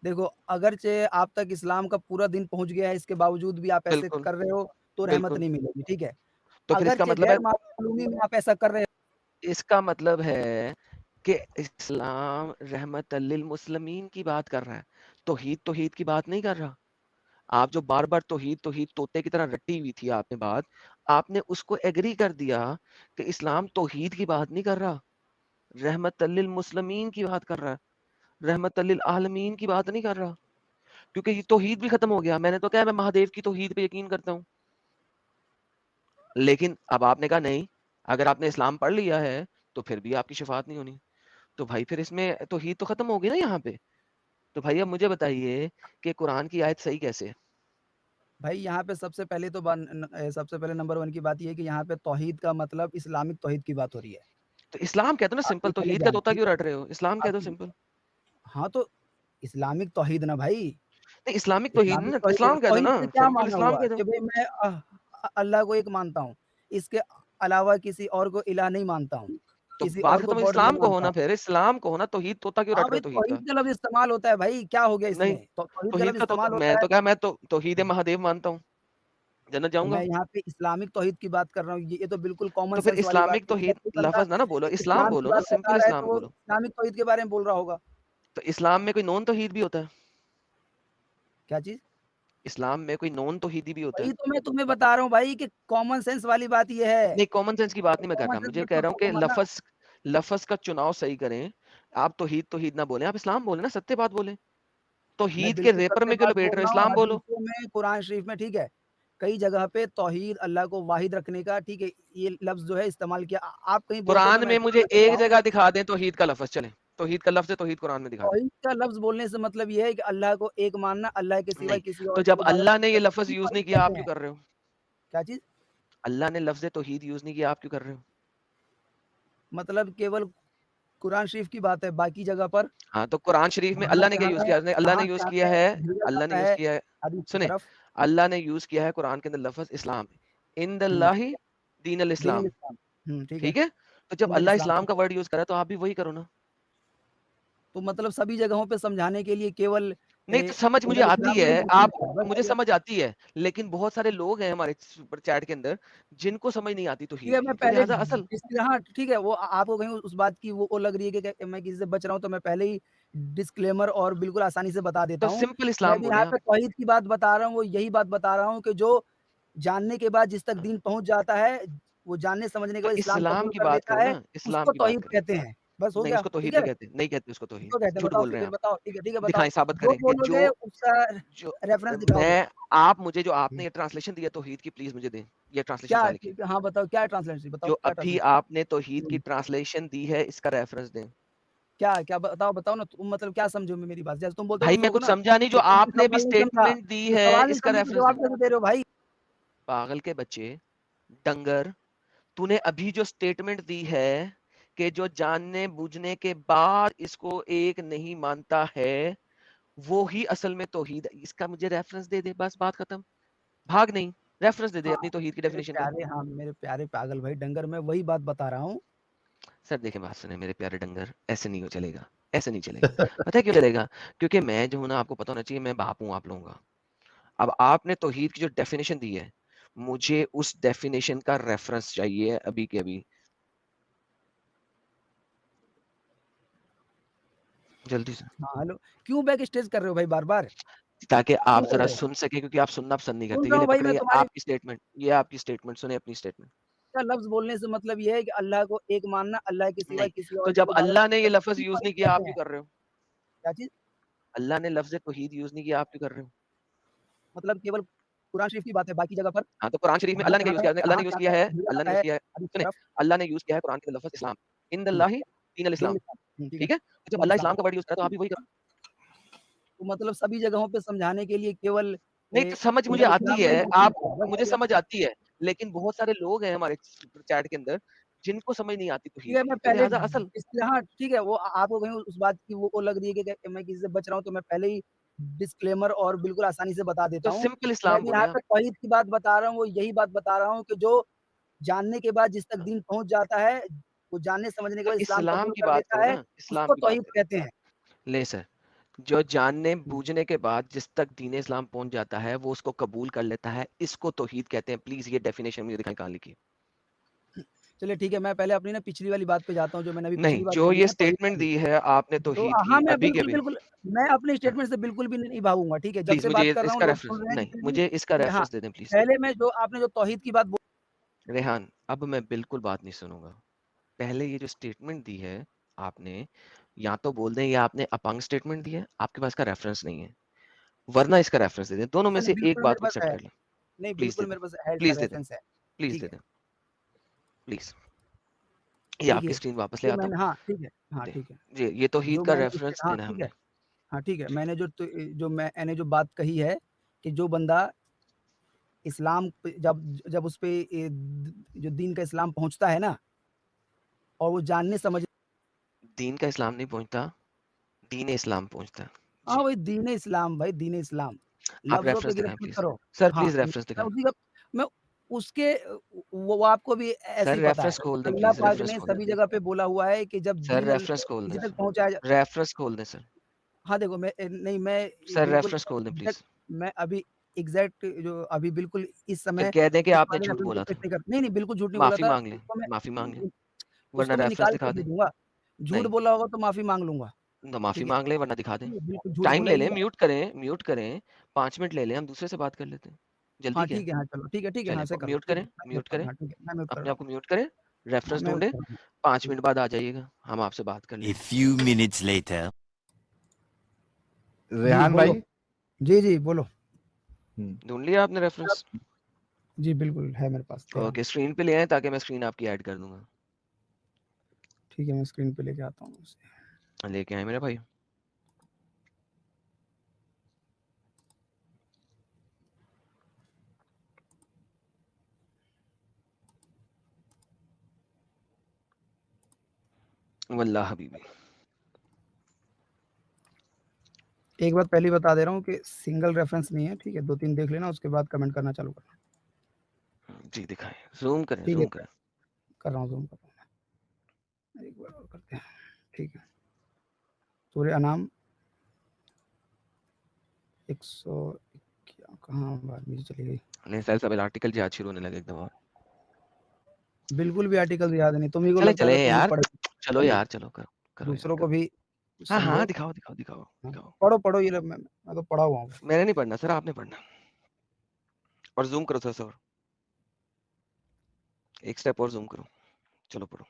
देखो, अगरचे आप तक इस्लाम का पूरा दिन पहुँच गया है, इसके बावजूद भी आप ऐसे बिल्कुल, कर रहे हो, तो रहमत बिल्कुल। नहीं मिलेगी, ठीक है? तो फिर इसका अगरचे मतलब है, गैर मालूमी में आप ऐसा कर रहे हो। इसका मतलब है कि इस्लाम रहमत लिल मुस्लिमीन की बात कर रहा है, तौहीद तौहीद की बात नहीं कर रहा। आप जो बार बार तौहीद तौहीद तोते की तरह रटी हुई थी आपने बात, आपने उसको एग्री कर दिया कि इस्लाम तौहीद की बात नहीं कर रहा, रहमत लिल मुस्लिमीन की बात कर रहा है, रहमत लिल आलमीन की बात नहीं कर रहा। क्योंकि ये तौहीद भी खत्म हो गया। मैंने तो कहा मैं महादेव की तौहीद पे यकीन करता हूँ, लेकिन अब आपने कहा नहीं, अगर आपने इस्लाम पढ़ लिया है तो फिर भी आपकी शफात नहीं होनी। तो भाई फिर इसमें तौहीद तो खत्म हो गई ना यहाँ पे। तो भाई अब मुझे बताइए कि कुरान की आयत सही कैसे है। भाई यहाँ पे सबसे पहले नंबर 1 की बात ये है कि यहाँ पे तौहीद का मतलब इस्लामिक तौहीद की बात हो रही है। तो इस्लाम कह दो ना आप ये सिंपल, पहले तौहीद का जानें, तोता ठीक क्यों है? रट रहे हो, इस्लाम कह आप दो सिंपल। हाँ, तो इस्लामिक तौहीद ना भाई। नहीं, इस्लामिक तौहीद इस्लामिक नहीं, तौहीद इस्लाम कह दो तौहीद ना, से क्या सिंपल माना इस्लाम हुआ कह दो। कि भई मैं अल्लाह को एक मानता हूँ, इसके अलावा किसी और को इलाह नहीं मानता हूँ, तो किसी बात और को खत्म, गॉड नहीं इस्लाम को मानता होना, हूँ। फिर इस्लाम को होना, तौहीद तोता क्यों हाँ रट रहे भाई, हो तौहीद का। तौहीद का लफ्ज़ इस्तेमाल होता है भाई, क्या हो गया नहीं, इसमें? तो तौहीद का तौहीद लफ्ज़ का तोता इस्तेमाल मैं होता है। तो क्या, मैं तो तौहीद महादेव मानता हूँ। जन्नत तो जाऊंगा। मैं यहाँ पे इस्लामिक तौहीद की बात कर रहा हूँ, ये तो बिल्कुल कॉमन तो फिर सेंस वाली बात इस्लामिक है। तौहीद जब कोई बंदा लफ्ज ना बोलो, इस्लाम इस्लाम की बोलो ना, बात बता सिंपल रहा है तो इस्लाम वो बोलो। इस्लामिक तौहीद के बारे में बोल रहा होगा। तो इस्लाम में कोई नॉन तौहीद भी होता है? क्या चीज़? इस्लाम में कोई नॉन तौहीदी भी होता वही है? तो मैं तुम्हें बता रहा हूँ भाई कि कॉमन सेंस वाली बात ये है। नहीं, कॉमन सेंस की बात नहीं मैं कर कॉमन रहा, सेंस मुझे कह मतलब रहा हूँ कि वो माना लफ्ज का चुनाव सही करें। आप तौहीद ना बोलें, आप इस्लाम बोले ना, सत्य बात बोलें। मैं तौहीद के बिल्कुल रेपर सत्य में क्यों बात लपेट बोल रहे हो? रहा हूँ, इस्लाम बोलो। हदीसों में, कुरान शरीफ में, ठीक है? कई जगह पे तौहीद अल्लाह को वाहिद रखने का, ठीक है, ये लफ्ज़ जो है इस्तेमाल किया। आप कहीं बोलते हो तो कुरान मैं में ऐसे मुझे बोल एक देता हूँ। जगह दिखा दें तौहीद का लफ्ज, चलें। तौहीद का लफ्ज है, तौहीद कुरान में दिखा दें। तौहीद का लफ्ज़ बोलने से मतलब ये है कि अल्लाह को एक मानना, अल्लाह के सिवा नहीं, किसी तो और की जब इबादत अल्लाह ने नहीं ये करना, लफ्ज इसको यूज नहीं तौहीद किया, आप कहते क्यों हैं। कर रहे हो? क्या चीज़? अल्लाह ने लफ्ज तौहीद यूज नहीं किया, आप क्यों कर रहे हो? मतलब केवल कुरान शरीफ की बात है, बाकी जगह पर हाँ, तो कुरान शरीफ में जहाँ अल्लाह ने क्या जहाँ यूज मैं किया? अल्लाह ने जहाँ यूज जहाँ किया मैं है, हिजरत अल्लाह ने करना यूज है किया है, हदीस की सुने, तरफ। अल्लाह ने यूज किया है कुरान के अंदर लफ्ज इस्लाम, इन ठीक दल्लाही है। दीन अल दीनुल इस्लाम। इस्लाम। ठीक है। ठीक है? तो जब दीनुल अल्लाह इस्लाम, इस्लाम ठीक का है। वर्ड यूज करा, तो आप भी वही करो ना। तो मतलब सभी जगहों पे समझाने के लिए केवल नहीं, तो समझ मुझे दीनुल आती इस्लाम है, नहीं बोलना आप है, बस मुझे वही है। समझ आती है, लेकिन बहुत सारे लोग हैं हमारे सुपर चैट के अंदर, जिनको समझ नहीं आती ठीक तौहीद है, की, मैं तो पहले लिहाज़ा असल हाँ, ठीक है, वो आपको कहीं उस बात की वो लग रही है कि मैं किसी से बच रहा हूँ, तो मैं पहले ही डिस्क्लेमर और बिल्कुल आसानी से बता देता तो हूँ। सिंपल मैं इस्लाम भी बोलें यहाँ आप। पे तौहीद की बात बता रहा हूँ, वो यही बात बता रहा हूँ कि जो जानने के बाद जिस तक दीन पहुँच जाता है, वो जानने समझने के तो बाद इस्लाम इस्लाम कबूल की कर बात लेता करो है, ना, इस्लाम उसको की बात तौहीद करो। कहते हैं। बस हो नहीं, गया, उसको ठीक तौहीद है? नहीं कहते, नहीं कहते उसको तौहीद, किसको कहते हैं? झूठ बताओ बोल रहे हैं फिर आप। बताओ, ठीक है, बताओ। दिखाएँ, साबित जो करें कि बोलोगे उसका जो रेफरेंस दिखाओगे। मैं आप मुझे जो हुँ। आपने ये ट्रांसलेशन दिया तौहीद की, प्लीज़ मुझे दें। ये ट्रांसलेशन क्या कहाँ लिखी है? हाँ, बताओ क्या ट्रांसलेशन बताओ जो क्या अभी ट्रांसलेशन? आपने तौहीद की हुँ। ट्रांसलेशन दी है, इसका रेफरेंस दें। क्या बताओ ना तुम मतलब क्या समझे हो मेरी बात? जैसे तुम बोलते हो भाई तो मैं समझो कुछ ना, समझा नहीं, जो कि तुमने आपने भी सवाल नहीं समझा, स्टेटमेंट दी तो है, सवाल नहीं इसका समझे तो रेफरेंस दें। जवाब कैसे दे रहे हो भाई? पागल के बच्चे, डंगर, तूने अभी जो स्टेटमेंट दी है कि जो जानने-बूझने के बाद इसको एक नहीं मानता है, वो ही असल में तौहीद है। इसका मुझे रेफरेंस दे दे, बस बात खत्म। भाग नहीं, रेफरेंस दे दे हाँ, अपनी तौहीद की डेफिनिशन का। मेरे प्यारे पागल भाई डंगर मैं वही बात बता रहा हूँ। सर देखिए, बात सुने मेरे प्यारे डंगर, ऐसे नहीं हो चलेगा, ऐसे नहीं चलेगा। पता है क्यों चलेगा? क्योंकि मैं जो हूँ ना, आपको पता होना चाहिए, मैं बाप हूँ आप लोगों का। अब आपने तौहीद की जो डेफिनिशन दी है, मुझे उस डेफिनिशन का रेफरेंस चाहिए अभी के अभी। जल्दी से। हाँ, हेलो क्यों बैक स्टेज कर रहे हो भाई बार-बार? ताकि क्यों आप कर ज़रा रहे हो? सुन सकें, क्योंकि आप सुनना पसंद नहीं सुन करते। ये रहा ले हूँ भाई मैं पकड़िए तुम्हारी आपकी स्टेटमेंट, ये आपकी स्टेटमेंट, सुने अपनी स्टेटमेंट। का लफ्ज़ बोलने से मतलब ये है कि अल्लाह को एक मानना, अल्लाह के सिवा नहीं, किसी तो और की जब इबादत अल्लाह ने नहीं ये करना, लफ्ज़ इसको यूज़ तौहीद नहीं किया, आप कहते क्यों हैं। कर रहे हो? क्या चीज़? अल्लाह ने लफ्ज़ तौहीद यूज़ नहीं किया, आप क्यों कर रहे हो? मतलब केवल कुरान शरीफ की बात है, बाकी जगह पर हाँ, तो कुरान शरीफ में जहाँ अल्लाह ने क्या जहाँ यूज़ मैं किया? अल्लाह ने जहाँ यूज़ जहाँ किया मैं है, हिजरत अल्लाह ने करना यूज़ है किया है, हदीस की सुने, तरफ। अल्लाह ने यूज़ किया है कुरान के लफ्ज़ इस्लाम, इन हुँ, दल्लाहि दीन अल दीनुल इस्लाम। इस्लाम। ठीक है, ठीक है? तो जब दीनुल अल्लाह इस्लाम। इस्लाम का वर्ड यूज़ करा, तो आप भी वही करो। तो मतलब सभी जगहों पे समझाने के लिए केवल नहीं, तो समझ मुझे दीनुल आती इस्लाम नहीं है, बोलना आप है, बस मुझे वही है। समझ आती है, लेकिन बहुत सारे लोग हैं हमारे चैट के अंदर, जिनको समझ नहीं आती ठीक तौहीद है, की, मैं तो पहले लिहाज़ा असल इसलिए हाँ, ठीक है, वो आपको कहीं उस बात की वो लग रही है कि मैं किसी से बच रहा हूँ, तो मैं पहले ही डिस्क्लेमर और बिल्कुल आसानी से बता देता तो हूँ। सिंपल मैं इस्लाम भी यहाँ बोलें पे आप। तौहीद की बात बता रहा हूँ, वो यही बात बता रहा हूँ कि जो जानने के बाद जिस तक दीन पहुँच जाता है, वो जानने समझने के तो बाद इस्लाम इस्लाम कबूल की कर बात लेता करो है, ना, इस्लाम उसको की बात तौहीद करो। कहते हैं। ले सर, जो हुँ, जानने-बूझने के बाद जिस तक दीन इस्लाम पहुँच जाता है, वो उसको कबूल कर लेता है, इसको तौहीद कहते हैं। प्लीज़ ये डेफिनिशन मुझे दिखाएँ कहाँ लिखी है? चलिए ठीक है, मैं पहले अपनी ना पिछली वाली बात पे जाता हूँ, जो मैंने अभी नहीं, पिछली बात जो कही है ये ना तौहीद स्टेटमेंट वाली। दी है आपने तो तौहीद हाँ, की, मैं अभी के अभी, बिल्कुल मैं अपने हाँ, स्टेटमेंट से बिल्कुल भी नहीं भागूँगा, ठीक है? जब प्लीज़ से मुझे बात कर रहा हूँ, इसका लोग रेफरेंस सुन रहे हैं नहीं, जितने भी मुझे इसका मैं हाँ, रेफरेंस दे दें प्लीज़। पहले मैं जो आपने जो तौहीद की बात रेहान, अब मैं बिल्कुल बात नहीं सुनूँगा। पहले ये जो स्टेटमेंट दी है आपने, या तो बोल दें ये आपने अपंग स्टेटमेंट दी है, आपके पास इसका रेफरेंस नहीं है, वरना इसका रेफरेंस दे दें। दोनों में नहीं, से एक बिल्कुल बात मेरे को पास एक्सेप्ट है। कर लें। नहीं, प्लीज़ दे बिल्कुल दें, मेरे पास है, इसका प्लीज़ दे दें, रेफ़रेंस है। प्लीज़ ठीक दे है, दें, प्लीज़। ये आपकी देखिए, स्क्रीन वापस ले जो आता हूँ। मैंने हाँ, ठीक है। हाँ, जी, ठीक है। जी, ये तौहीद जो का मैंने रेफरेंस हाँ, देना है ठीक है। हमने। हाँ, ठीक है। मैंने जो बात कही है कि जो बंदा इस्लाम पे जब उस पे जो दीन का इस्लाम पहुँचता है ना और वो जानने समझ दीन का इस्लाम नहीं पहुँचता, दीन इस्लाम पहुँचता है। हाँ, जी, वही दीन-ए इस्लाम भाई, दीन-ए इस्लाम। आप लफ्ज़ों पे रेफरेंस दिखाएँ गिरफ्त मत प्लीज़। करो। सर हाँ, प्लीज़ रेफरेंस मैं दिखाएँ। उसी का मैं उसके वो आपको भी ऐसे सर ही पता है। रेफरेंस खोल दें अल्लाह प्लीज़, पाक रेफरेंस ने खोल दें। सभी जगह पे बोला हुआ है कि जब सर दीन रेफरेंस खोल दें। किसी तक पहुँचाया जा रेफरेंस खोल दें सर। हाँ, देखो नहीं मैं सर बिल्कुल रेफरेंस खोल दें एग्ज़ैक्ट प्लीज़। मैं अभी एग्जैक्ट जो अभी बिल्कुल इस फिर समय कह दें कि इस आपने वाले झूठ रेफरेंस को बोला पेश था, नहीं कर, नहीं नहीं बिल्कुल झूठ नहीं बोला माफी था, मांग लें, माफी मांग लें, वरना उसको मैं रेफरेंस निकाल दिखा कर दे दें। दूंगा। झूठ नहीं, बोला होगा तो माफी मांग लूंगा, तो माफी ठीक है। मांग लें वरना दिखा दें। नहीं, बिल्कुल झूठ टाइम बोला ले ही लें, नहीं है। म्यूट करें, 5 मिनट ले लें, हम दूसरे से बात कर लेते हैं। जल्दी हाँ क्या है? ठीक है, हाँ चलो ठीक है, चलें, ऐसे करो, म्यूट ठीक है, करें, मैं म्यूट म्यूट कर रहा हूँ, करें, हाँ ठीक है, मैं म्यूट कर अपने रहा आप हूँ। को म्यूट करें, हाँ, रेफरेंस मैं म्यूट ढूँढें, कर रहा हूँ। 5 मिनट बाद आ जाइएगा, हम आपसे बात कर A लेंगे। few minutes later. जी, रेहान बोलो। भाई, जी, बोलो। ढूँढ लिया आपने रेफरेंस? जी, बिल्कुल है मेरे पास, दे रहा हूँ। ओके, स्क्रीन पे ले आएँ ताकि मैं स्क्रीन आपकी ऐड कर दूँगा। ठीक है, मैं स्क्रीन पे लेके आता हूँ उसे। लेके आए मेरे भाई। वल्लाह हबीबी। एक बात पहले ही बता दे रहा हूँ कि सिंगल रेफरेंस नहीं है, ठीक है, 2-3 देख लेना, उसके बाद कमेंट करना चालू करना। जी, दिखाएँ, ज़ूम करें, ठीक है, ज़ूम करें। कर रहा हूँ, ज़ूम कर रहा हूँ। एक बार और करते हैं, ठीक है। सूर्य अनाम 100 क्या कहाँ बात नीचे चली गई? नहीं सर, सब आर्टिकल याद शुरू होने लगे एकदम और। बिल्कुल भी आर्टिकल याद नहीं, तुम्हीं को चलें, लगता होगा चलें तुम भी यार, पढ़े चलो यार, चलो करो, करो यार, दूसरों को करो। भी हाँ, समझो। हाँ, दिखाओ, दिखाओ, दिखाओ, हाँ, दिखाओ। पढ़ो ये लो, मैं तो पढ़ा हुआ हूँ। मैंने नहीं पढ़ना सर, आपने पढ़ना। और ज़ूम करो थोड़ा सा और। एक स्टेप और ज़ूम करो। चलो पढ़ो।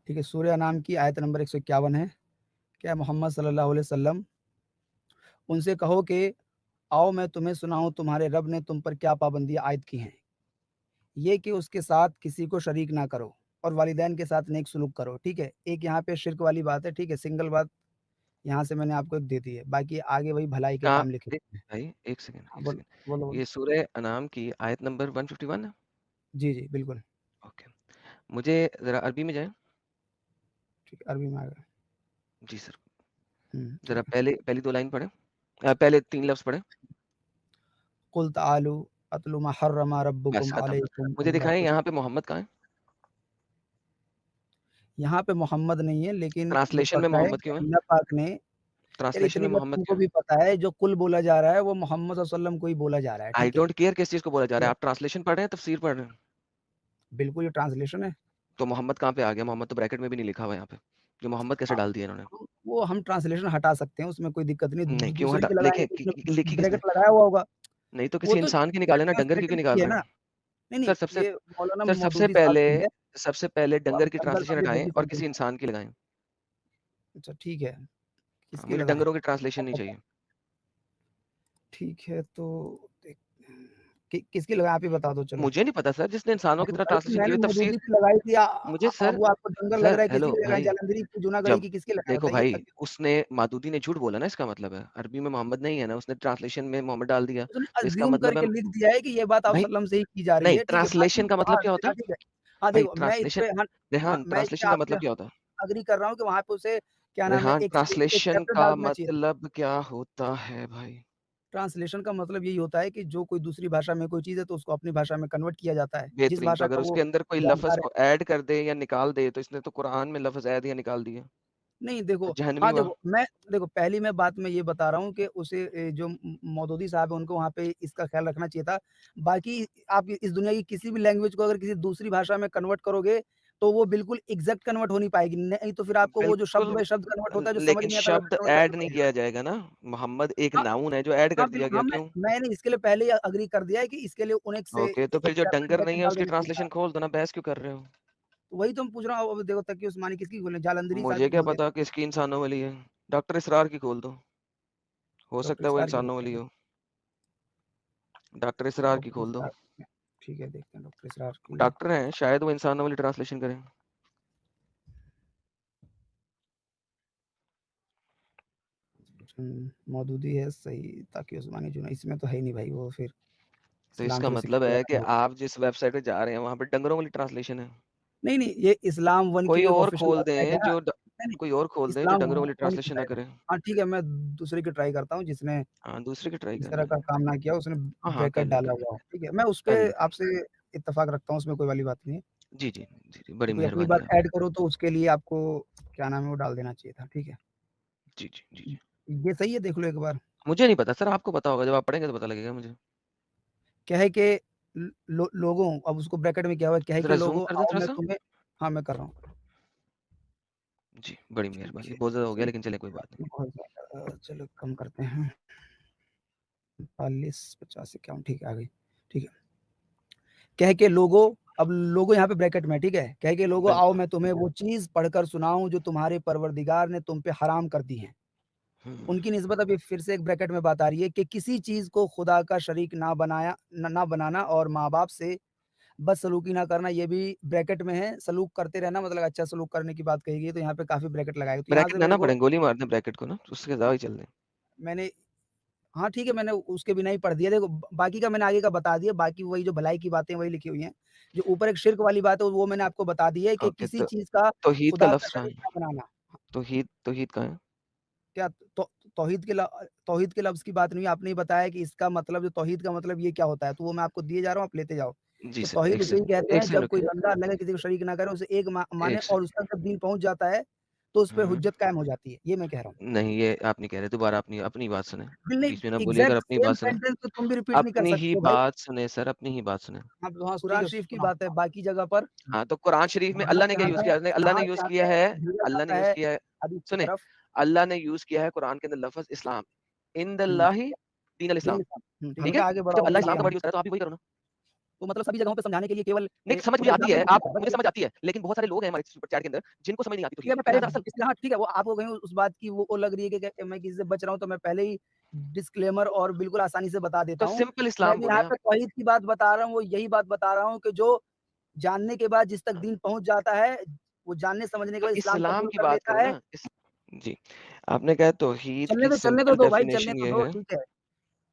ठीक है, सूर्य नाम की आयत नंबर 151 है। क्या मोहम्मद सल्लल्लाहु अलैहि वसल्लम उनसे कहो कि आओ मैं तुम्हें सुनाऊं तुम्हारे रब ने तुम पर क्या पाबंदियां आयद की हैं। ये कि उसके साथ किसी को शरीक ना करो और वालिदैन के साथ नेक सलूक करो, ठीक है। एक यहाँ पे शिर्क वाली बात है, ठीक है, सिंगल बात यहाँ से मैंने आपको एक दे दी है, बाकी आगे वही भलाई के कहाँ काम लिखे एक हुए हैं। भाई, 1 सेकंड, हाँ, 1 बोलो, सेकंड। बोलो, बोलो। ये सूरह अनाम की आयत नंबर 151 है? जी, बिल्कुल। ओके। मुझे ज़रा अरबी में जाएँ। ठीक है, अरबी में आ गया। जी सर। ठीक ज़रा है। पहली 2 लाइन पढ़ें। पहले 3 लफ्ज़ पढ़ें। कुल तालू अतलु मा हर्रमा बस रब्बुकुम खत्म। अलैकुम मुझे अल्लाह दिखाएँ कुछ यहाँ पे मोहम्मद कहाँ है? यहाँ पे मोहम्मद नहीं है, लेकिन ये ट्रांसलेशन में पता है मोहम्मद कि क्यों है? अल्लाह पाक ने, यार ट्रांसलेशन में इतनी बात मोहम्मद तुमको क्यों है? भी पता है, जो कुल बोला जा रहा है वो मोहम्मद सल्लल्लाहु अलैहि वसल्लम को ही बोला जा रहा है, आई ठीक है? डोंट केयर किस चीज़ को बोला जा ठीक रहा है। है, आप ट्रांसलेशन पढ़ रहे हैं, तफसीर पढ़ रहे हैं? बिल्कुल ये ट्रांसलेशन है। तो मोहम्मद कहाँ पे आ गया? मोहम्मद तो ब्रैकेट में भी नहीं लिखा हुआ है यहाँ पे। ये मोहम्मद कैसे हाँ, डाल दिया इन्होंने? वो हम ट्रांसलेशन हटा सकते हैं, उसमें कोई दिक्कत नहीं, नहीं, क्यों दूसरे हटा के लिखे लगाएँगे तो उसमें लिखी किसने? ब्रैकेट लगाया हुआ होगा। नहीं तो वो किसी तो इंसान के निकाले ना, डंगर की क्यों ट्रांसलेटेड निकाल की है रहे ना। हैं? नहीं, सर सबसे ये मौलाना सर मौदूदी साहब की है, सबसे पहले वो डंगर की अब्दुल ट्रांसलेशन मजीद हटाएँ लतीफ़ और समझे। किसी इंसान की लगाएँ। अच्छा ठीक है, हाँ, किसकी मुझे लगाएँ? डंगरों की ट्रांसलेशन नहीं चाहिए। ठीक है, तो देख किसकी लगाएँ आप ही बता दो चलो। मुझे नहीं पता सर, जिसने इंसानों की तरह अरे तो ट्रांसलेशन की मैंने हुई तफसीर। मौदूदी की लगाई थी, मुझे सर अब वो आपको जंगल लग सर रहा है, किसकी हेलो लगाएँ? भाई, जालंधरी की, जूनागढ़ी जब की, किसकी लगाएँ देखो बताइए? भाई, उसने मादूदी ने झूठ बोला ना, इसका मतलब है अरबी में मोहम्मद नहीं है ना, उसने ट्रांसलेशन में मोहम्मद डाल दिया, उसने तो इसका अज़्यूम मतलब है करके लिख दिया है कि ये बात आप भाई सल्लम से ही की जा रही नहीं, है, ठीक है? बाकी ट्रांसलेशन का मतलब हाँ, क्या होता है? ठीक है। हाँ, भाई देखो मैं इस ट्रांसलेशन पे हाँ, रेहान, मैं इस पे ट्रांसलेशन का आपसे मतलब क्या होता है? एग्री कर रहा हूँ कि वहाँ पे उसे क्या नाम है, रेहान, एक ट्रांसलेशन चैप्टर का डाल देना चाहिए था। मतलब क्या होता है भाई? ट्रांसलेशन का मतलब यही होता है कि जो कोई दूसरी भाषा में कोई चीज़ है तो उसको अपनी भाषा में कन्वर्ट किया जाता है, जिस बेहतरीन, तो भाषा अगर का वो उसके अंदर कोई लफ्ज़ जानकार है। को ऐड कर दे या निकाल दे, तो इसने तो कुरान में लफ्ज़ ऐड या निकाल दिए, नहीं तो देखो, जहन्नमी हाँ, हुआ। देखो पहली मैं बात मैं ये बता रहा हूँ कि उसे जो मौदूदी साहब है उनको वहाँ पे इसका ख़्याल रखना चाहिए था। बाकी आप इस दुनिया की किसी भी लैंग्वेज को अगर किसी दूसरी भाषा में कन्वर्ट करोगे, तो वो बिल्कुल एग्ज़ैक्ट कन्वर्ट हो नहीं पाएगी। नहीं तो फिर आपको वो जो शब्द बिल्कुल बाय शब्द कन्वर्ट होता है, जो समझ लेकिन नहीं आता वो शब्द कन्वर्ट ऐड कैसे नहीं करेगा? किया जाएगा ना, मोहम्मद एक हाँ, नाउन है जो ऐड हाँ, कर दिया गया, हाँ, क्यों? मैंने इसके लिए पहले ही एग्री कर दिया है कि इसके लिए उन्हें से ओके, तो एक फिर जो सेपरेट डंगर नहीं ब्रैकेट है डाल उसकी देना चाहिए था। ट्रांसलेशन खोल दो ना, बहस क्यों कर रहे हो? तो वही तो मैं पूछ रहा हूँ, अब देखो तकी उस्मानी किसकी खोलें? जालंधरी साहब मुझे की क्या खोल दें, पता किसकी इंसानों वाली है, डॉक्टर इसरार की खोल दो, हो डॉक्टर सकता है वो इसरार की इंसानों खोलते वाली हैं। हो, डॉक्टर इसरार की डॉक्टर खोल दो, इसरार, ठीक है, देखते हैं डॉक्टर इसरार की। डॉक्टर हैं, शायद वो इंसानों वाली ट्रांसलेशन करें। मौदूदी है सही, ताकि उस्मानी जुना इसमें तो है ही नहीं भाई, वो फिर तो इस्लाम इसका फिर मतलब सिखाया है कि है। आप जिस वेबसाइट पे जा रहे हैं वहाँ पे डंगरों वाली ट्रांसलेशन है। नहीं, ये इस्लाम वन की कोई एक और ऑफिशियल खोल वेबसाइट है दें ना। जो नहीं, कोई और खोल दें जो इस्लाम डंगरों वाली वन की ट्रांसलेशन ना साइट है। करे। हाँ, ठीक है, मैं दूसरे की ट्राई करता हूँ जिसने हाँ, दूसरे की ट्राई इस कर तरह लें। का काम ना किया, उसने हाँ, हाँ, ब्रैकेट डाला कर लें, हुआ है, ठीक है। मैं कर उसपे लें। आपसे इत्तेफ़ाक रखता हूँ, उसमें कोई वाली बात नहीं है। जी, जी, जी, जी, बड़ी कोई अपनी मेहरबानी बात आपकी। ऐड करो तो उसके लिए आपको क्या नाम है वो डाल देना चाहिए था, ठीक है? जी, जी, जी, जी। ये सही है, देख लो एक बार। मुझे नहीं पता सर, आपको पता होगा, जब आप पढ़ेंगे तो पता लगेगा मुझे। क्या है कि लोगों, अब उसको ब्रैकेट में क्या हुआ, क्या है कि ज़रा ज़ूम लोगों कर दें आओ मैं थोड़ा-सा? तुम्हें, हाँ, मैं कर रहा हूँ। जी, बड़ी मेहरबानी। ठीक बहुत ज़्यादा हो गया है, लेकिन चलिए कोई बात नहीं। बहुत ज़्यादा, चलो कम करते हैं। 40, 50, 51, ठीक है, आ गई। ठीक है। कह के लोगों, अब लोगों यहाँ पे ब्रैकेट में, ठीक है? कह के लोगों आओ बिल्कुल। मैं तुम्हें वो चीज़ पढ़कर सुनाऊँ जो तुम्हारे परवरदिगार ने तुम पे हराम कर दी है। हुँ, उनकी निस्बत अभी फिर से एक ब्रैकेट में बात आ रही है कि किसी चीज़ को खुदा का शरीक ना बनाना और माँ-बाप से बदसलूकी ना करना, ये भी ब्रैकेट में है। सलूक करते रहना मतलब अच्छा सलूक करने की बात कही गई है, तो यहाँ पे काफ़ी ब्रैकेट लगाए गए। तो यहाँ ब्रैकेट से ना मेरे ना को पढ़ें, गोली मार दें ब्रैकेट को ना, उससे ज़्यादा ही चल दें। मैंने हाँ, ठीक है, मैंने उसके बिना ही पढ़ दिया। देखो बाकी का मैंने आगे का बता दिया, बाकी वही जो भलाई की बातें वही लिखी हुई हैं। जो ऊपर एक शिर्क वाली बात है वो मैंने आपको बता दी है कि ओके, किसी तो चीज़ का तौहीद का खुदा का लफ्ज़ कहाँ शरीक है? ना बनाना। तौहीद कहाँ है? क्या तौहीद के लफ्ज़ की बात नहीं है, आपने ही बताया कि इसका मतलब जो तौहीद का मतलब ये क्या होता है, तो वो मैं आपको दिए जा रहा हूँ, आप लेते जाओ। जी कि सर, तौहीद 1 उसे ही सेकंड, कहते 1 हैं सेकंड जब कोई रुकिए, बंदा अल्लाह के किसी को शरीक ना करे, उसे एक माने 1 और सेकंड। उस तक जब दीन पहुँच जाता है, तो उस पे हुँ। हुज्जत कायम हो जाती है, ये मैं कह रहा हूँ। नहीं, ये आप नहीं कह रहे, दोबारा अपनी अपनी बात सुनें। बिल नहीं, बीच में ना बोलिए, अगर एग्ज़ैक्ट अपनी सेम बात सुनें। सेंटेंस तो तुम भी रिपीट नहीं कर अपनी ही सकते हो भाई। बात सुनें सर, अपनी ही बात सुनें। हाँ, तो हाँ, ठीक कुरान है, शरीफ की सुनाओ। बात है, बाकी जगह पर हाँ, तो कुरान शरीफ में जहाँ अल्लाह ने क्या जहाँ यूज़ पे किया है? अल्लाह ने जहाँ यूज़ जहाँ किया पे है भेजा अल्लाह जाता ने यूज़ है किया है हदीस की सुने, तरफ। अल्लाह ने यूज़ किया है कुरान के अंदर लफ़्ज़ इस्लाम, हुँ, इंदल्लाहि दीनल दीन इस्लाम, इस्लाम। ठीक है, ठीक मैंने है? कहा आगे तो जब बढ़ाओ अल्लाह उसके लिए इस्लाम का हम, वर्ड यूज़ कर रहा है, तो आप भी वही करो ना। तो मतलब सभी जगहों पे समझाने के लिए केवल नहीं, समझ मुझे खुदा आती इस्लाम है, को आप मुझे बस समझ आती है, लेकिन बहुत सारे लोग हैं हमारे सुपर चैट के अंदर, जिनको समझ नहीं आती ठीक है, तौहीद। मैं तो मैं पहले दरअसल इसलिए हाँ, ठीक है, वो आपको कहीं उस बात की वो लग रही है कि मैं किसी से बच रहा हूँ, तो मैं पहले ही डिस्क्लेमर और बिल्कुल आसानी से बता देता तो हूँ। सिंपल मैं इस्लाम भी यहाँ बोलें पे आप। तौहीद की बात बता रहा हूँ, वो यही बात बता रहा हूँ कि जो जानने के बाद जिस तक दीन पहुँच जाता है, वो जानने समझने के तो बाद इस्लाम इस्लाम कबूल की कर बात लेता करें है। ना, इस जी, आपने कहा तौहीद की चलने तो सिंपल दो भाई, चलने डेफिनिशन तो ये दो, है ठीक है।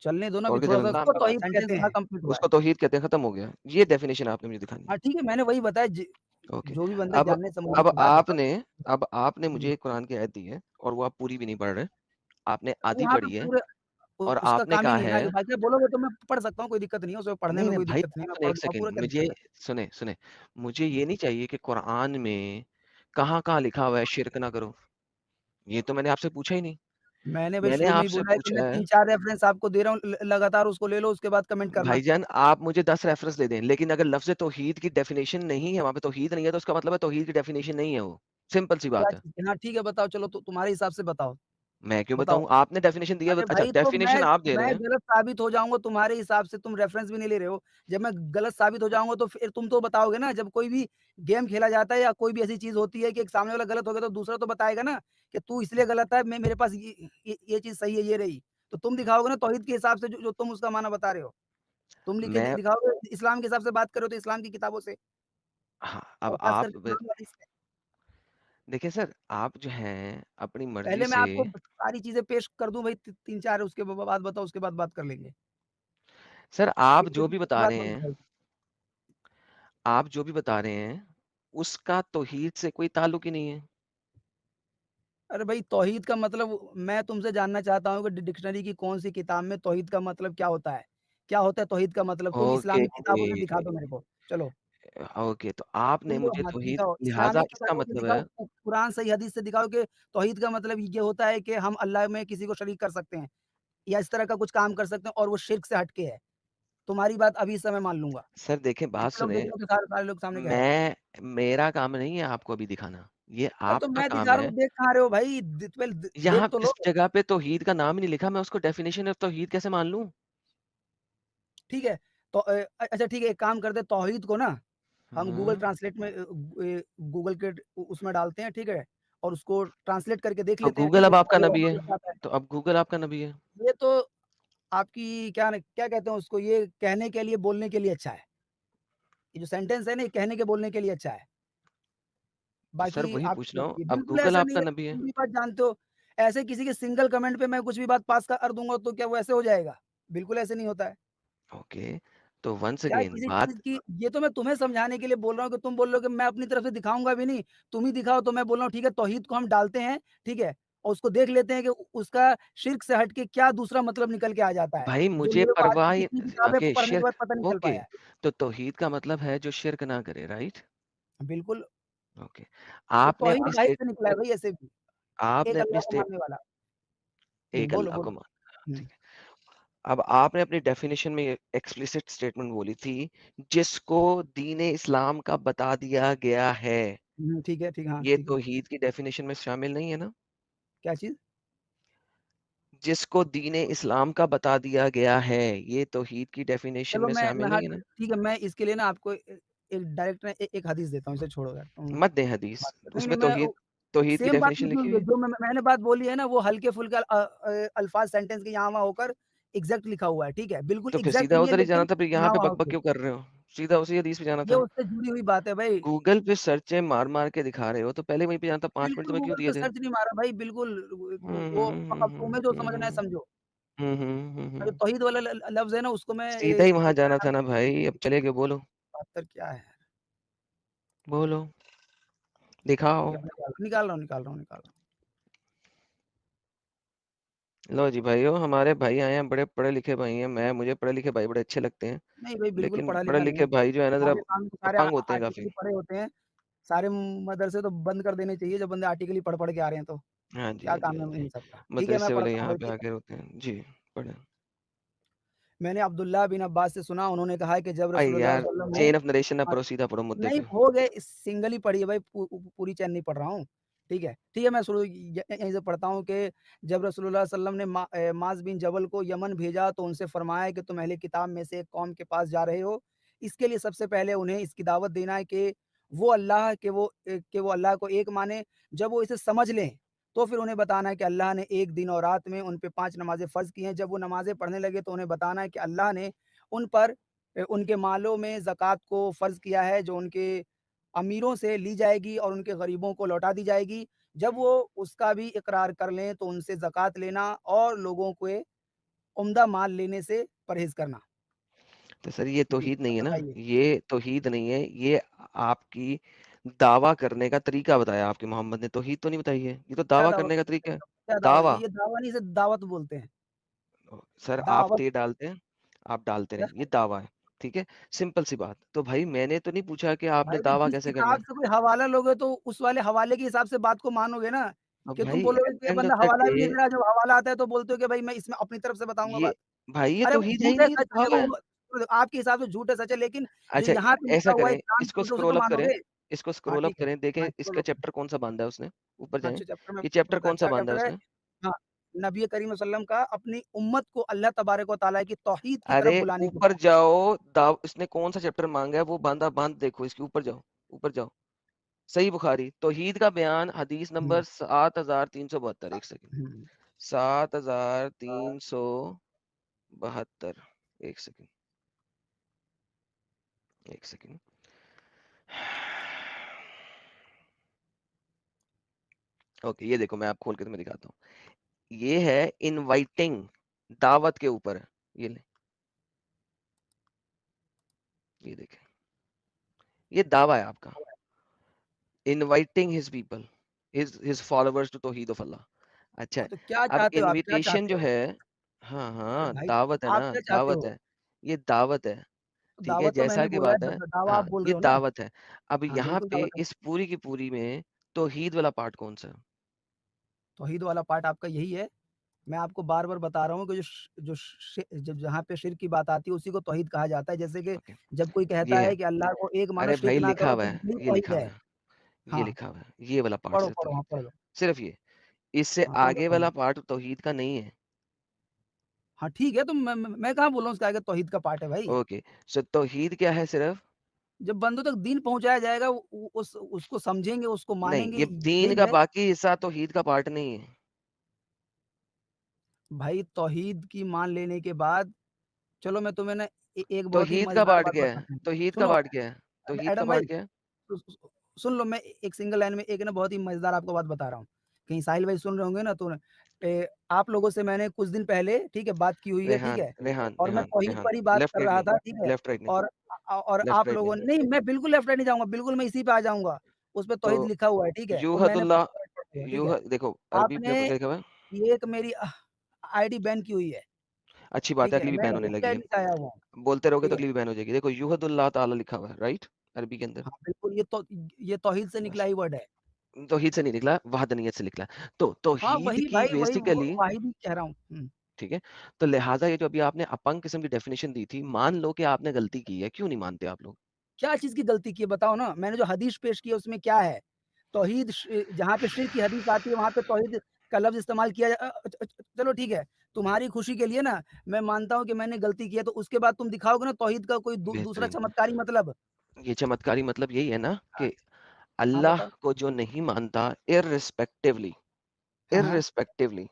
चलने दो ना, अभी ओके थोड़ा-सा चलें, उसको तौहीद सेंटेंस यहाँ कंप्लीट हुआ है। उसको तौहीद कहते हैं, खत्म हो गया। ये डेफिनिशन आपने मुझे दिखानी है। हाँ, ठीक है, मैंने वही बताया ओके। जो भी बंदा अब जानने समझने अब की बात है बस। आपने अब आपने हुँ, मुझे कुरान की आयत दी है और वो आप पूरी भी नहीं पढ़ रहे। आपने आधी यहाँ पे पढ़ी है पूरे और उसका आपने काम ही कहा नहीं है ना, है ये बाकी आप बोलोगे तो मैं पढ़ सकता हूँ, कोई दिक्कत नहीं है, उसमें पढ़ने नहीं, में नहीं कोई भाई दिक्कत नहीं है, मैं सुने पढ़ 1 लूँगा पूरा, सेकंड क्या मुझे दिक्कत है? सुने, सुने। मुझे ये नहीं चाहिए कि कुरान में कहाँ-कहाँ लिखा हुआ है शिर्क ना करो। ये तो मैंने आपसे पूछा ही नहीं। मैंने भाई मैंने शुरू में ही आपसे बोला है कि मैं पूछा है 3-4 रेफ़रेंस आपको दे रहा हूँ, लगातार उसको ले लो, उसके बाद कमेंट करना। भाईजान आप मुझे 10 रेफरेंस दे दें, लेकिन अगर लफ्ज़ तौहीद की डेफिनिशन नहीं है, वहाँ पे तौहीद नहीं है, तो उसका मतलब है तौहीद की डेफिनिशन नहीं है वो। सिंपल सी क्या बात है। चीज़ है? हाँ, ठीक है, बताओ, चलो तो तुम्हारे हिसाब से बताओ, मैं क्यों बताओ। बताऊँ? आपने डेफिनिशन दी है अरे अच्छा भाई, तो डेफिनिशन आप दे रहे मैं हैं। गलत साबित हो जाऊँगा तुम्हारे हिसाब से, तुम रेफ़रेंस भी नहीं ले रहे हो। जब मैं गलत साबित हो जाऊँगा तो फिर तुम तो बताओगे ना, जब कोई भी गेम खेला जाता है या कोई भी ऐसी चीज़ होती है कि एक सामने वाला गलत हो गया तो दूसरा तो बताएगा ना कि तू इसलिए गलत है, मैं मेरे पास ये चीज़ सही है, ये रही। तो तुम दिखाओगे ना तौहीद के हिसाब से जो तुम उसका माना बता रहे हो। तुम लिख के मैं दिखाओगे इस्लाम के हिसाब से बात कर रहे हो तो इस्लाम की किताबों से हाँ, अब और ख़ास आप करके ब कुरान हदीस से। देखिए सर, आप जो हैं अपनी मर्ज़ी पहले मैं से आपको सारी चीज़ें पेश कर दूँ भाई, 3-4 उसके बाद बताओ, उसके बाद बात कर लेंगे। सर आप एक जो दूसरे भी की बता बात रहे नहीं हैं उठाई। आप जो भी बता रहे हैं, उसका तौहीद से कोई ताल्लुक ही नहीं है। अरे भाई, तौहीद का मतलब मैं तुमसे जानना चाहता हूँ कि डिक्शनरी की कौन-सी किताब में तौहीद का मतलब क्या होता है? क्या होता है तौहीद का मतलब? तुम ओके, इस्लामिक किताबों से दिखा दो मेरे को। चलो, ओके तो आपने तुम जो मुझे हाँ, तौहीद दिखाओ लिहाज़ा इस्लामिक इसका किताबों से मतलब दिखाओ, है कुरान सही हदीस से दिखाओ कि तौहीद का मतलब ये होता है कि हम अल्लाह में किसी को शरीक कर सकते हैं या इस तरह का कुछ काम कर सकते हैं और वो शिर्क से हट के है। तुम्हारी बात अभी इस समय मान लूँगा। सर देखें बात जितने लोग देख सुनें, रहे हो तो सारे सारे लोग सामने कह रहे हैं। मेरा काम नहीं है आपको अभी दिखाना, ये अरे तो आपका मैं दिखा काम रहा है। हूँ, देख कहाँ रहे हो भाई? पहले देख यहाँ तो इस लो। जगह पे तौहीद का नाम ही नहीं लिखा, मैं उसको डेफिनिशन ऑफ तौहीद कैसे मान लूँ? ठीक है। तो अच्छा ठीक है, एक काम करते हैं, तौहीद को ना हम गूगल हुँ, ट्रांसलेट में गूगल के उसमें डालते हैं, ठीक है? और उसको ट्रांसलेट करके देख तो लेते हैं, ठीक गूगल है? अब उसका आपका जो नबी है, लिखा आता है। तो अब गूगल आपका नबी है। ये तो आपकी क्या कहते हैं उसको, ये कहने के लिए, बोलने के लिए अच्छा है। ये जो सेंटेंस है ना, ये कहने के, बोलने के लिए अच्छा है। तो सर बाकी वही आप पूछ रहा हूँ, ये अब बिल्कुल गूगल ऐसा नहीं आपका है, नबी है। तुम भी बात जानते हो। ऐसे किसी के सिंगल कमेंट पे मैं कुछ भी बात पास कर दूँगा तो क्या वो ऐसे हो जाएगा? बिल्कुल ऐसे नहीं होता है। ओके, तो वन्स क्या अगेन किसी बात चीज़ की, ये तो मैं तुम्हें समझाने के लिए बोल रहा हूँ कि तुम बोल रहे हो कि मैं अपनी तरफ से दिखाऊँगा भी नहीं, तुम ही दिखाओ, तो मैं बोल रहा हूँ ठीक है, तौहीद को हम डालते हैं, ठीक है? और उसको देख लेते हैं कि उसका शिर्क से हट के क्या दूसरा मतलब निकल के आ जाता है, भाई जो मुझे मेरे को परवाह आगे ही इतनी किताबें ओके पढ़ने के शिर्क बाद पता नहीं चल ओके, पाया है। तो तौहीद का मतलब है जो शिर्क ना करे, राइट? बिल्कुल, ओके। तो आपने तौहीद अपनी बाहर से निकला है स्टेटमेंट भाई ऐसे भी, एक आपने अपनी अल्लाह को स्टेट मानने वाला। एक बोलो, अल्लाह बोलो। को मान हुँ, ठीक है। अब आपने अपनी डेफिनिशन में एक्सप्लिसिट स्टेटमेंट बोली थी, जिसको दीन इस्लाम का बता दिया गया है, हुँ, ठीक है, ठीक हाँ, ये ठीक है। तौहीद की डेफिनिशन में शामिल नहीं है ना? क्या चीज़? जिसको दीन इस्लाम का बता दिया गया है, ये तौहीद की डेफिनिशन चलो में मैं शामिल हाँ, नहीं है ना? ठीक है, मैं इसके लिए ना आपको एक डायरेक्ट ना एक हदीस देता हूँ, इसे छोड़ो यार तुम मत दें हदीस, बात करो। नहीं, उसमें नहीं मैं तौहीद की सेम बात डेफिनिशन लिखी हुई लिखूँगी, है। जो मैंने बात बोली है ना, वो हल्के-फुल्के अल्फाज़ सेंटेंस के यहाँ-वहाँ होकर एग्ज़ैक्ट लिखा हुआ है, ठीक है? बिल्कुल तो फिर एग्ज़ैक्ट सीधा नहीं है उधर ही जाना लेकिन था, फिर यहाँ पे यहाँ-वहाँ बक-बक होके। क्यों कर रहे हो? सीधा उसी हदीस पे जाना ये था। उससे जुड़ी हुई बात है भाई। गूगल पे सर्चें मार-मार के दिखा रहे हो, तो पहले वहीं पे जाना था, 5 मिनट बिल्कुल तुम्हें क्यों गूगल दिए पे थे? सर्च नहीं मारा भाई, बिल्कुल हुँ, वो हुँ, हुँ, अब तुम्हें जो हुँ, समझना है हुँ, समझो। हुँ, हुँ, हुँ, जो हुँ। तौहीद वाला लफ्ज़ है ना उसको मैं सीधा ही वहाँ जाना क्या था ना भाई, अब चले गए, बोलो, क्या है? बोलो, दिखाओ। ठीक है, निकाल रहा हूँ, निकाल रहा हूँ, निकाल रहा हूँ। लो जी भाइयों, हमारे भाई आए हैं, बड़े पढ़े-लिखे भाई हैं, मुझे पढ़े-लिखे भाई बड़े अच्छे लगते हैं, नहीं भाई बिल्कुल लेकिन पढ़ा-लिखा नहीं पढ़े-लिखे हूँ। भाई जो है ना ज़रा हमारे सामने तो सारे अपंग होते हैं आर्टिकल काफ़ी। ही पढ़े होते हैं। सारे मदरसे तो बंद कर देने चाहिए जब बंदे आर्टिकल ही पढ़-पढ़ के आ रहे हैं तो। हाँ जी, क्या हाँ जी, काम हाँ है जी। इन सबका? ठीक है, मैं मदरसे वाले पढ़ता हूँ यहाँ भाई, पे ठीक है। आके रोते हैं। जी, पढ़ें। मैंने अब्दुल्लाह बिन अब्बास से सुना उन्होंने कहा कि जब भाई रसूलुल्लाह यार, सल्लल्लाहु अलैहि चेन ऑफ नरेशन ना वसल्लम पढ़ो, सीधा पढ़ो मुद्दे नहीं पे। हो गए सिंगल ही पढ़ी है भाई पूरी चैन नहीं पढ़ रहा हूँ। ठीक है? ठीक है, मैं शुरू यहीं से पढ़ता हूँ कि जब रसूलुल्लाह सल्लल्लाहु अलैहि वसल्लम ने माज़ बिन जबल को यमन भेजा तो उनसे फरमाया कि तुम अहले किताब में से एक कौम के पास जा रहे हो। इसके लिए सबसे पहले उन्हें इसकी दावत देना है कि वो अल्लाह को एक माने। जब वो इसे समझ लें, तो फिर उन्हें बताना है कि अल्लाह ने एक दिन और रात में उन पे 5 नमाज़ें फ़र्ज़ की हैं। जब वो नमाज़ें पढ़ने लगे तो उन्हें बताना है कि अल्लाह ने उन पर उनके मालों में ज़कात को फ़र्ज़ किया है जो उनके अमीरों से ली जाएगी और उनके गरीबों को लौटा दी जाएगी। जब वो उसका भी इकरार कर लें तो उनसे ज़कात लेना और लोगों के उम्दा माल लेने से परहेज़ करना। तो सर ये जी, तौहीद अब नहीं है ना? बताइए। ये तौहीद नहीं है, ये आपकी दावा करने का तरीका बताया आपके मोहम्मद ने, तौहीद तो नहीं बताई है। ये तो क्या दावा दावत करने का बोलते तरीका हैं? है। क्या दावत? दावा ये दावा नहीं, इसे दावत बोलते हैं। सर आप दावत ते डालते हैं, आप डालते क्या? नहीं, ये दावा है, ठीक है? सिंपल सी बात। तो भाई मैंने तो नहीं पूछा कि आपने भाई तो दावा जिस कैसे करना किताब है। से कोई हवाला लोगे तो उस वाले हवाले के हिसाब से बात को मानोगे ना, अब कि तुम भाई बोलोगे एट कि द ये एंड ऑफ बंदा द हवाला भी नहीं डे दे रहा, जब हवाला आता है तो बोलते हो कि भाई मैं इसमें अपनी तरफ से बताऊँगा ये बात। भाई ये अरे वो तौहीद है ही झूठ है नहीं, ये तो सच है दावा है। वो आपके हिसाब से झूठ है सच है लेकिन जो अच्छा यहाँ पे लिखा ऐसा हुआ है करें, चाँद इसको टूटे उसे तो स्क्रॉल अप करें, मानोगे? इसको हाँ, स्क्रॉल अप ठीक है। करें, देखें हाँ, इसका स्क्रॉल अप चैप्टर कौन-सा बाँधा है उसने, ऊपर जाएँ। अच्छा चैप्टर में ये चैप्टर बताया कौन-सा क्या बाँधा है चैप्टर है? उसने? हाँ, नबी करीम वसल्लम का अपनी उम्मत को अल्लाह तबारक व तआला की तौहीद की अरे तरफ बुलाने के ऊपर लिए। जाओ, दाव इसने कौन-सा चैप्टर माँगा है वो बाँध देखो, इसके ऊपर जाओ, ऊपर जाओ। सही बुखारी, तौहीद का बयान हदीस हुँ, नंबर 7372 एक सेकंड, हुँ। 7372 एक सेकंड, एक सेकंड। ओके, ये देखो मैं आप खोल के तुम्हें दिखाता हूँ। ये है इनवाइटिंग, दावत के ऊपर है। ये ले, ये देखें, ये दावा है आपका। Inviting his people, his followers to तौहीद ऑफ अल्लाह। अच्छा, हाँ, तो क्या अब चाहते हो आप? क्या इन्विटेशन चाहते जो हो? है हाँ, अरे हाँ, भाई, दावत है आप ना, क्या चाहते दावत हो? है। ये दावत है, तो ठीक है? दावत तो जैसा मैंने कि बोला है बात है दावा आप हाँ, बोल ये रहे हो ना? दावत है। अब हाँ, यहाँ बिल्कुल पे दावत है। इस पूरी की पूरी में तौहीद वाला पार्ट कौन-सा है? तौहीद वाला पार्ट आपका यही है। मैं आपको बार-बार बता रहा हूँ कि जो शि जब जहाँ पे शिर्क की बात आती है उसी को तौहीद कहा जाता है। जैसे कि ओके, जब कोई ये कहता है। है कि अल्लाह को एक मानो अरे शिर्क भाई ना लिखा करो हुआ तो है, यही ये तौहीद लिखा हुआ है। है, ये हाँ, लिखा हुआ है। ये वाला पार्ट पढ़ो, सिर्फ पढ़ो, हाँ, तौहीद का पढ़ है, लो। सिर्फ ये। इससे हाँ, पढ़ लो, आगे पढ़ वाला लो। पार्ट तौहीद का नहीं है। हाँ, ठीक है तो मैं कहाँ बोल रहा हूँ उसके आगे तौहीद का पार्ट है भाई। ओके, सो तौहीद क्या है सिर्फ? जब बंदों तक दीन पहुँचाया जाएगा उ उस उसको समझेंगे, उसको नहीं, मानेंगे ये दीन यही का है। बाकी हिस्सा तौहीद का पार्ट नहीं है। भाई तौहीद की मान लेने के बाद चलो मैं तुम्हें ना एक बहुत ही तौहीद का मज़ेदार पार्ट बात क्या है? बताता हूँ। तौहीद का सुनो पार्ट क्या है? तौहीद का एडम पार्ट भाई क्या है? सु सु सुन लो मैं एक सिंगल लाइन में एक ना बहुत ही मज़ेदार आपको बात बता रहा हूँ। कहीं साहिल भाई सुन रहे होंगे ना तो आप लोगों से मैंने कुछ दिन पहले ठीक है, बात की हुई है, ठीक रेहान, है? रेहान, और मैं रेहान, तौहीद रेहान, पर ही बात लेफ्ट कर राइट रहा नहीं, था, ठीक है? लेफ्ट राइट नहीं, और लेफ्ट आप राइट लोगों नहीं। ने नहीं मैं बिल्कुल लेफ्ट राइट नहीं जाऊँगा, बिल्कुल मैं इसी पे आ जाऊँगा। उसपे तो तौहीद लिखा हुआ है, ठीक है? और मैंने यूहदुल्लाह ठीक है? देखो अरबी में आपने क्या लिखा हुआ है? ये एक मेरी आईडी बैन की हुई है, अच्छी बात ठीक है, है? अगली भी मैं बैन होने दूसरी लगी है। आईडी से आया हुआ हूँ, बोलते रहोगे ठीक तो है? अगली भी बैन हो जाएगी। देखो यूहदुल्लाह ताला लिखा हुआ है, राइट? अरबी के अंदर? हाँ, बिल्कुल ये तौहीद से निकला ही वर्ड है। तौहीद से नहीं निकला, वहदनियत से निकला। तो हाँ, तौहीद वही की भाई वही बेसिकली, वाहिद ही कह रहा हूँ। ठीक है? तो लिहाज़ा ये जो अभी आपने अपंग किस्म की डेफिनिशन दी थी, मान लो कि आपने गलती की है, क्यों नहीं मानते आप लोग? क्या चीज़ की गलती की है बताओ ना? मैंने जो हदीस पेश की है उसमें क्या है? तौहीद जहाँ पे शिर्क की हदीस आती है वहाँ पे तौहीद का लफ्ज़ इस्तेमाल किया चलो ठीक है, तुम्हारी खुशी के लिए ना मैं मानता हूँ कि मैंने गलती की है तो उसके बाद तुम दिखाओगे ना तौहीद का कोई दूसरा बेहतरीन। चमत्कारी मतलब। ये चमत्कारी मतलब यही है ना हाँ, कि हाँ अल्लाह बताओ। को जो नहीं मानता, इर्रिस्पेक्टिवली हाँ, हाँ। इर्रिस्पेक्टिवली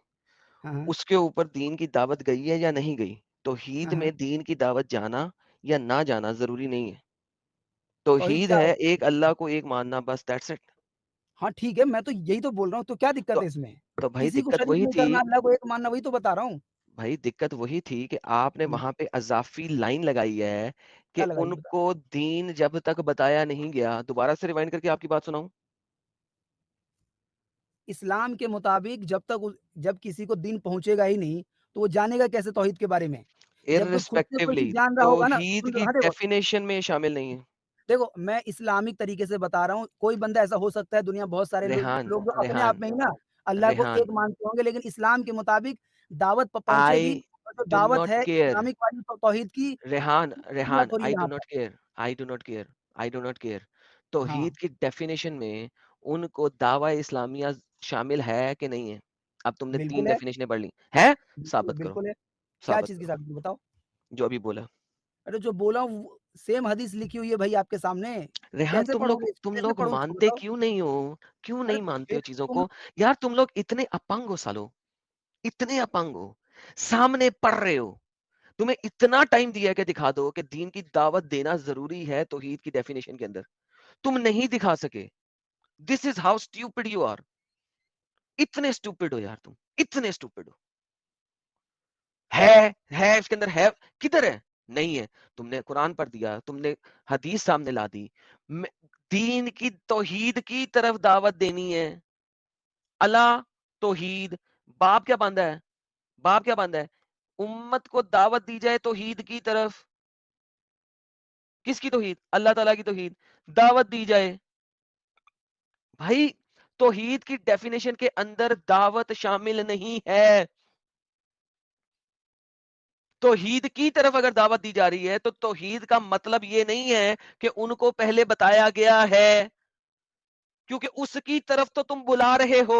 हाँ, हाँ। उसके ऊपर दीन की दावत गई है या नहीं गई? हाँ, तौहीद हाँ। में दीन की दावत जाना या ना जाना ज़रूरी नहीं है। तौहीद तौहीद क्या है है? एक अल्लाह को एक मानना, बस दैट्स इट। हाँ, ठीक है, मैं तो यही तो बोल रहा हूँ, तो क्या दिक्कत तो है इसमें? तो भाई किसी को दिक्कत शरीक वही नहीं थी, करना, अल्लाह को एक मानना, वही तो बता रहा हूँ। भाई दिक्कत वही थी कि आपने हुँ, वहाँ पे अज़ाफ़ी लाइन लगाई है कि क्या लगाई है बता? उनको दीन जब तक बताया नहीं गया, दोबारा से रिवाइंड करके आपकी बात सुनाऊँ? इस्लाम के मुताबिक जब किसी को दीन पहुँचेगा ही नहीं, तो वो जानेगा कैसे तौहीद के बारे में? जब तक खुद से कोई इर्रिस्पेक्टिवली चीज़ जान रहा होगा ना तौहीद सुन लो की हाँ, देखो डेफिनिशन में शामिल नहीं है। देखो, मैं इस्लामिक तरीके से बता रहा हूँ, कोई बंदा ऐसा हो सकता है दुनिया में बहुत सारे रेहान, लोग जो अपने आप रेहान, में ही ना अल्लाह को एक रेहान, मानते होंगे, लेकिन इस्लाम के मुताबिक दावत प पहुँचेगी आई और जो डू दावत नॉट है केयर। इस्लामिक वाली तौहीद की, रेहान, उसकी रेहान, बात हो रही है आई डू यहाँ पर। Not care, I do not care, I do not care. हाँ, तौहीद की डेफिनिशन में उनको दावा इस्लामिया शामिल है कि नहीं है? अब तुमने 3 बिल्कुल है, डेफिनिशनें पढ़ ली। है? बिल्कुल, साबित करो, बिल्कुल है। क्या साबित चीज़ की करो, साबित बताओ? जो अभी बोला। अरे जो बोला हूँ वो सेम हदीस लिखी हुई है भाई आपके सामने। रेहान, कैसे पढ़ोगे इसको? तुम कैसे लोग पढ़ूँ उसको मानते बताओ? क्यों नहीं हो? क्यों अरे नहीं मानते फिर हो चीज़ों तुम को? यार तुम लोग इतने अपंग हो सालो, इतने अपंग हो, सामने पढ़ रहे हो। तुम्हें इतना टाइम दिया है कि दिखा दो कि दीन की दावत देना ज़रूरी है तौहीद की डेफिनिशन के अंदर। तुम नहीं दिखा सके। This is how stupid you are. इतने स्टूपिड हो यार तुम, इतने स्टूपिड हो। है, इसके अंदर है, किधर है? नहीं है। तुमने कुरान पढ़ दिया, तुमने हदीस सामने ला दी। मैं दीन की तौहीद की तरफ दावत देनी है। अला तौहीद, बाप क्या बांधा है? बाप क्या बांधा है? उम्मत को दावत दी जाए तौहीद की तरफ। किसकी तौहीद? अल्लाह ताला की तौहीद। दावत दी जाए। भाई तौहीद की डेफिनेशन के अंदर दावत शामिल नहीं है। तौहीद की तरफ अगर दावत दी जा रही है तो तौहीद का मतलब ये नहीं है कि उनको पहले बताया गया है, क्योंकि उसकी तरफ तो तुम बुला रहे हो।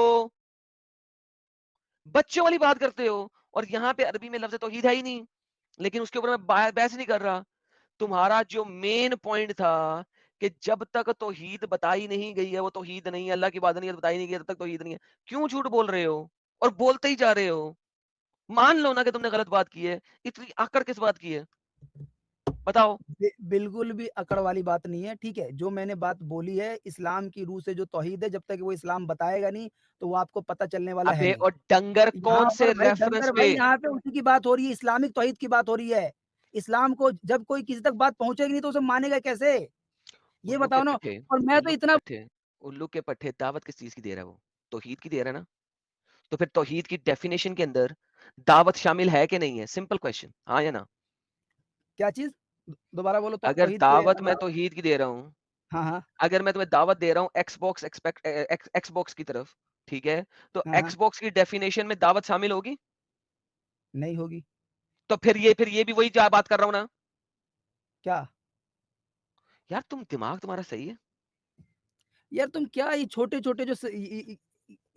बच्चों वाली बात करते हो। और यहां पे अरबी में लफ्ज तौहीद है ही नहीं, लेकिन उसके ऊपर मैं बहस नहीं कर रहा। तुम्हारा जो मेन पॉइंट था कि जब तक तौहीद बताई नहीं गई है वो तौहीद नहीं है, अल्लाह की इबादत बताई नहीं गई है, तब तक तौहीद नहीं है। क्यों झूठ बोल रहे हो और बोलते ही जा रहे हो? मान लो ना कि तुमने गलत बात की है, इतनी आकड़ किस बात की है? बताओ। बिल्कुल भी अकड़ वाली बात नहीं है, ठीक है? जो मैंने बात बोली है इस्लाम की रूह से जो तौहीद है जब तक वो इस्लाम बताएगा नहीं, तो वो आपको पता चलने वाला है अबे नहीं। और डंगर कौन यहाँ से पर भाई रेफरेंस डंगर पे? भाई यहाँ पे उसी की बात हो रही है, इस्लामिक तौहीद की बात हो रही है। इस्लाम को जब कोई किसी तक बात पहुँचेगी नहीं तो उसे मानेगा कैसे? ये उल्लू के बताओ ना पट्टे, और मैं तो उल्लू के इतना पट्टे, उल्लू के पट्टे दावत किस चीज की दे रहा है वो? तौहीद की दे रहा है ना? तो फिर तौहीद की डेफिनेशन के अंदर दावत शामिल है कि नहीं है? सिंपल क्वेश्चन, हाँ या ना? क्या चीज़? दोबारा बोलो तो अगर तौहीद के दावत मैं अलावा तौहीद की दे रहा हूँ, हाँ, हाँ। अगर मैं तुम्हें दावत दे रहा हूँ एक्सबॉक्स की तरफ, ठीक है? तो हाँ, हाँ। एक्सबॉक्स की डेफिनेशन में दावत शामिल होगी? नहीं होगी। तो फिर ये भी वही बात कर रहा हूँ ना? क्या? यार दिमाग तुम्हारा सही है? यार तुम क्या ये छोटे-छोटे जो स इ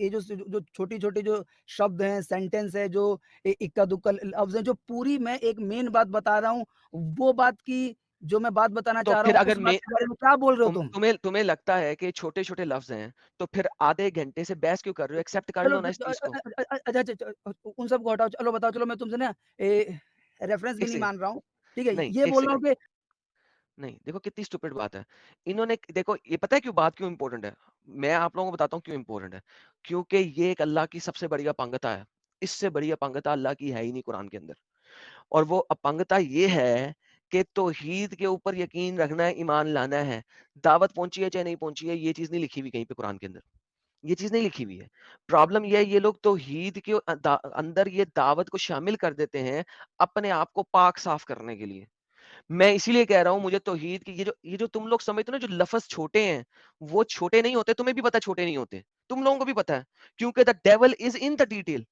ये जो छोटे-छोटे जो शब्द हैं, सेंटेंस है, जो इक्का-दुक्का लफ्ज़ हैं, जो पूरी मैं एक मेन बात बता रहा हूँ, वो बात की जो मैं बात बताना तो चाह रहा फिर हूँ, अगर उस बात मैं के बारे में क्या बोल रहे हो तुम? तुम्हें लगता है कि छोटे-छोटे लफ्ज़ हैं, तो फिर आधे घंटे से बहस क्यों कर रहे हो? एक्सेप्ट कर चलो लो ना इस चीज़ को। अच्छा, अच्छा, उन सबको हटाओ, चलो बताओ, चलो मैं तुमसे ना रेफरेंस भी एक नहीं सेकंड, मान रहा हूँ, ठीक है? नहीं, ये 1 बोल रहा हूँ सेकंड। कि नहीं, देखो कितनी स्टूपिड बात है। इन्होंने देखो ये पता है क्यों बात क्यों इम्पोर्टेंट है? मैं आप लोगों को बताता हूँ क्यों इम्पोर्टेंट है। क्योंकि ये एक अल्लाह की सबसे बड़ी अपंगता है। इससे बड़ी अपंगता अल्लाह की है ही नहीं कुरान के अंदर। और वो अपंगता ये है कि तौहीद के ऊपर यकीन रखना है, ईमान लाना है। दावत पहुँची है चाहे नहीं पहुँची है, ये चीज़ नहीं लिखी हुई कहीं पे कुरान के अंदर। ये चीज़ नहीं लिखी हुई है। प्रॉब्लम ये है ये लोग तौहीद के अंदर ये दावत को शामिल कर देते हैं, अपने आप को पाक साफ करने के लिए। मैं इसीलिए कह रहा हूँ मुझे तौहीद की ये जो तुम लोग समझते हो ना जो लफ्ज़ छोटे हैं, वो छोटे नहीं होते, तुम्हें भी पता है छोटे नहीं होते। तुम लोगों को भी पता है, क्योंकि the devil is in the detail.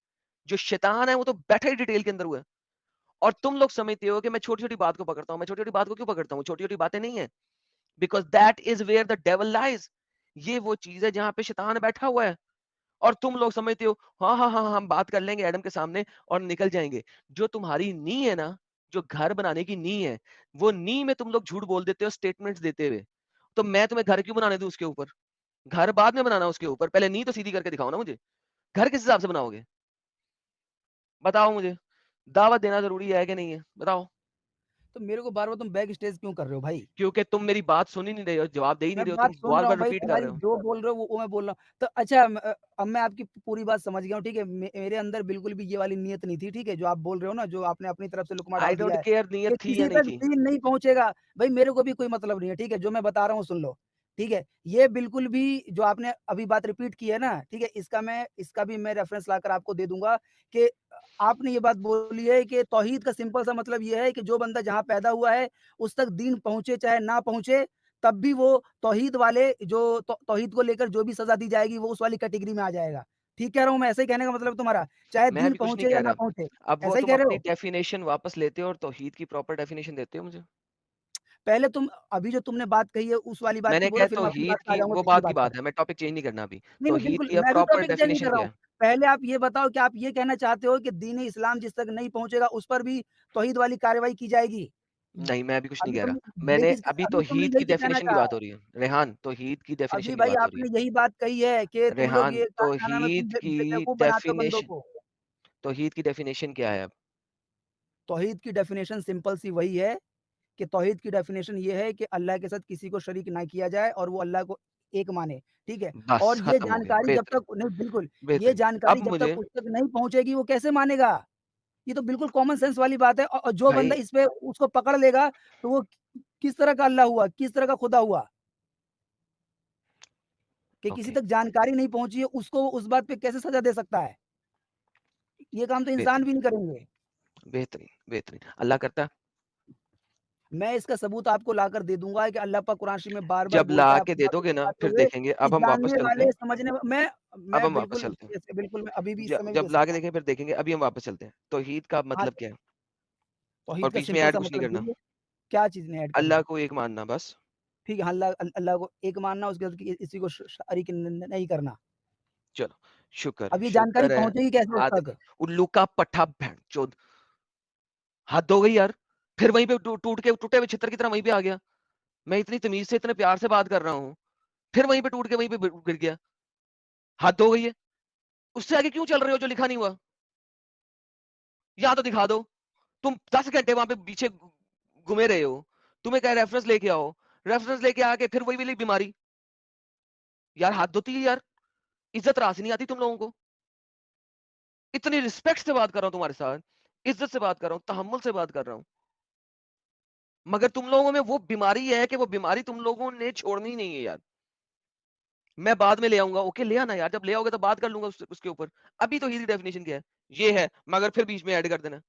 जो शैतान है वो तो बैठा ही डिटेल के अंदर हुआ है। और तुम लोग समझते हो कि मैं छोटी-छोटी बात को पकड़ता हूँ। मैं छोटी-छोटी बात को क्यों पकड़ता हूँ? छोटी-छोटी बातें नहीं है, because that is where the devil lies. ये वो चीज़ है जहाँ पे शैतान बैठा हुआ है। और तुम लोग समझते हो हाँ, हाँ, हाँ, हम बात कर लेंगे एडम के सामने और निकल जाएँगे। जो तुम्हारी नींव है ना, जो घर बनाने की नींव है, वो नींव में तुम लोग झूठ बोल देते हो स्टेटमेंट्स देते हुए। तो मैं तुम्हें घर क्यों बनाने दूँ उसके ऊपर? घर बाद में बनाना उसके ऊपर, पहले नींव तो सीधी करके दिखाओ ना मुझे। घर किस हिसाब से बनाओगे? बताओ मुझे। दावत देना ज़रूरी है कि नहीं है? बताओ। तो मेरे को बार-बार तुम बैक स्टेज क्यों कर रहे हो भाई? क्योंकि तुम मेरी बात सुन ही नहीं रहे हो, जवाब दे ही नहीं मैं रहे हो, बात तुम सुन रहा हूँ बार-बार भाई, रिपीट कर तुम्हारी रहे हो। जो बोल रहे हो वो मैं बोल रहा हूँ। तो अच्छा अब मैं आपकी पूरी बात समझ गया हूँ, ठीक है? मेरे अंदर बिल्कुल भी ये वाली नीयत नहीं थी, ठीक है? जो आप बोल रहे हो ना, जो आपने अपनी तरफ से लुकमा आई डाल दिया डोंट है, केयर कि नियत थी या किसी नहीं तक थी। दीन नहीं पहुँचेगा। भाई मेरे को भी कोई मतलब नहीं है, ठीक है? जो मैं बता रहा हूँ सुन लो, ठीक है? ये बिल्कुल भी जो आपने अभी बात रिपीट की है ना, ठीक है? इसका भी मैं रेफ़रेंस लाकर आपको दे दूँगा कि आपने ये बात बोली है कि तौहीद का सिंपल सा मतलब ये है कि जो बंदा जहाँ पैदा हुआ है, उस तक दीन पहुँचे चाहे ना पहुँचे, तब भी वो तौहीद वाले जो तौहीद को लेकर जो भी सज़ा दी जाएगी, वो उस वाली कैटेगरी में आ जाएगा। ठीक कह रहा हूँ मैं? ऐसा ही कहने का मतलब तुम्हारा? चाहे मैं दीन भी कुछ नहीं पहुँचे या कह ना रहा। पहुँचे, अब वो ऐसा ही तुम कह रहे अपनी हो? डेफिनिशन वापस लेते हो और तौहीद की प्रॉपर डेफिनिशन देते हो मुझे। पहले तुम अभी जो तुमने बात कही है, उस वाली बात की मैंने बोलो, कहा फिर मैं अपनी बात तौहीद पे आ की जाऊँगा वो पिछली बात की बात पर। बात है, मैं टॉपिक चेंज नहीं करना अभी। नहीं, नहीं, तौहीद बिल्कुल, की अब मैं भी प्रॉपर टॉपिक चेंज नहीं कर डेफिनिशन रहा क्या हूँ। है? पहले आप ये बताओ कि आप ये कहना चाहते हो कि दीन इस्लाम जिस तक नहीं पहुँचेगा, उस पर भी तौहीद वाली कार्रवाई की जाएगी? नहीं, मैं अभी कुछ नहीं अभी कह रहा। तुमने मैंने अभी अभी तुमने तौहीद की यही तो कहना डेफिनिशन की चाहा बात है। हो रही है। रेहान, तौहीद की अभी डेफिनिशन की भाई बात हो रही है। आपने यही बात कही है कि तुम लोग रेहान, ये क्या नाम है, तुम बेवकूफ़ बनाते हो बंदों को। तौहीद की डेफिनिशन क्या है अब? तौहीद की डेफिनिशन सिंपल सी वही है कि तौहीद की डेफिनिशन ये है कि अल्लाह के साथ किसी को शरीक ना किया जाए और वो अल्लाह को एक माने, ठीक है? बस और ये खत्म हो गया। जानकारी जब बेहतरीन, तक नहीं बिल्कुल, ये बेहतरीन। जानकारी अब जब मुझे तक उस तक नहीं पहुँचेगी वो कैसे मानेगा? ये तो बिल्कुल कॉमन सेंस वाली बात है और जो बंदा भाई इस पे उसको पकड़ लेगा तो वो किस तरह का अल्लाह हुआ, किस तरह का खुदा हुआ? कि किसी ओके, तक जानकारी नहीं पहुँची है, उसको उस बात पे कैसे सज़ा दे सकता है? ये काम तो इंसान बेहतरीन, भी नहीं करेंगे। बेहतरीन, बेहतरीन। अल्लाह करता है? मैं इसका सबूत आपको लाकर दे दूँगा कि अल्लाह पाक कुरान शरीफ में बार-बार जब बोलता ला है के अपनी दे बातों दोगे को ना, बताते फिर हुए देखेंगे। कि अब हम वापस जानने चलते हैं। वाले समझने वा अब मैं हम वापस बिल्कुल चलते हैं। जैसे बिल्कुल मैं अभी भी इस समय भी दे जब ला के सकता हूँ। देखेंगे फिर देखेंगे। अभी हम वापस चलते हैं। तौहीद का हाँ, मतलब क्या है? और तौहीद का बीच में सिंपल ऐड सा कुछ नहीं मतलब करना। यही है, क्या चीज़ नहीं ऐड करना अल्लाह है? को एक मानना बस। ठीक है, अल्लाह को एक मानना उसके बाद किसी को शरीक नहीं करना। चलो, अब ये जानकारी शुक्र है पहुँचेगी कैसे उस तक? आदमी उल्लू का पट्ठा भैंचोद। हद हो गई यार। फिर वहीं पे टूट के टूटे हुए छितर की तरह वहीं पे आ गया। मैं इतनी तमीज़ से इतने प्यार से बात कर रहा हूँ, फिर वहीं पे टूट के वहीं पे गिर गया। हद हो गई है। उससे आगे क्यों चल रहे हो जो लिखा नहीं हुआ? या तो दिखा दो। तुम 10 घंटे वहाँ पे पीछे घूमे रहे हो। तुम्हें कहा रेफरेंस लेके आओ। रेफरेंस लेके आके फिर वही वाली बीमारी। यार हद होती है यार। इज्जत रास नहीं आती तुम लोगों को। इतनी रिस्पेक्ट से बात कर रहा हूँ तुम्हारे साथ। इज्जत से बात कर रहा हूँ, तहम्मुल से बात कर रहा हूँ। मगर तुम लोगों में वो बीमारी है कि वो बीमारी तुम लोगों ने छोड़नी नहीं है यार। मैं बाद में ले आऊँगा, ओके ले आना यार, जब ले आओगे तो बात कर लूँगा उसके ऊपर। अभी तो ईज़ी डेफिनिशन क्या है? ये है, मगर फिर बीच में ऐड कर देना।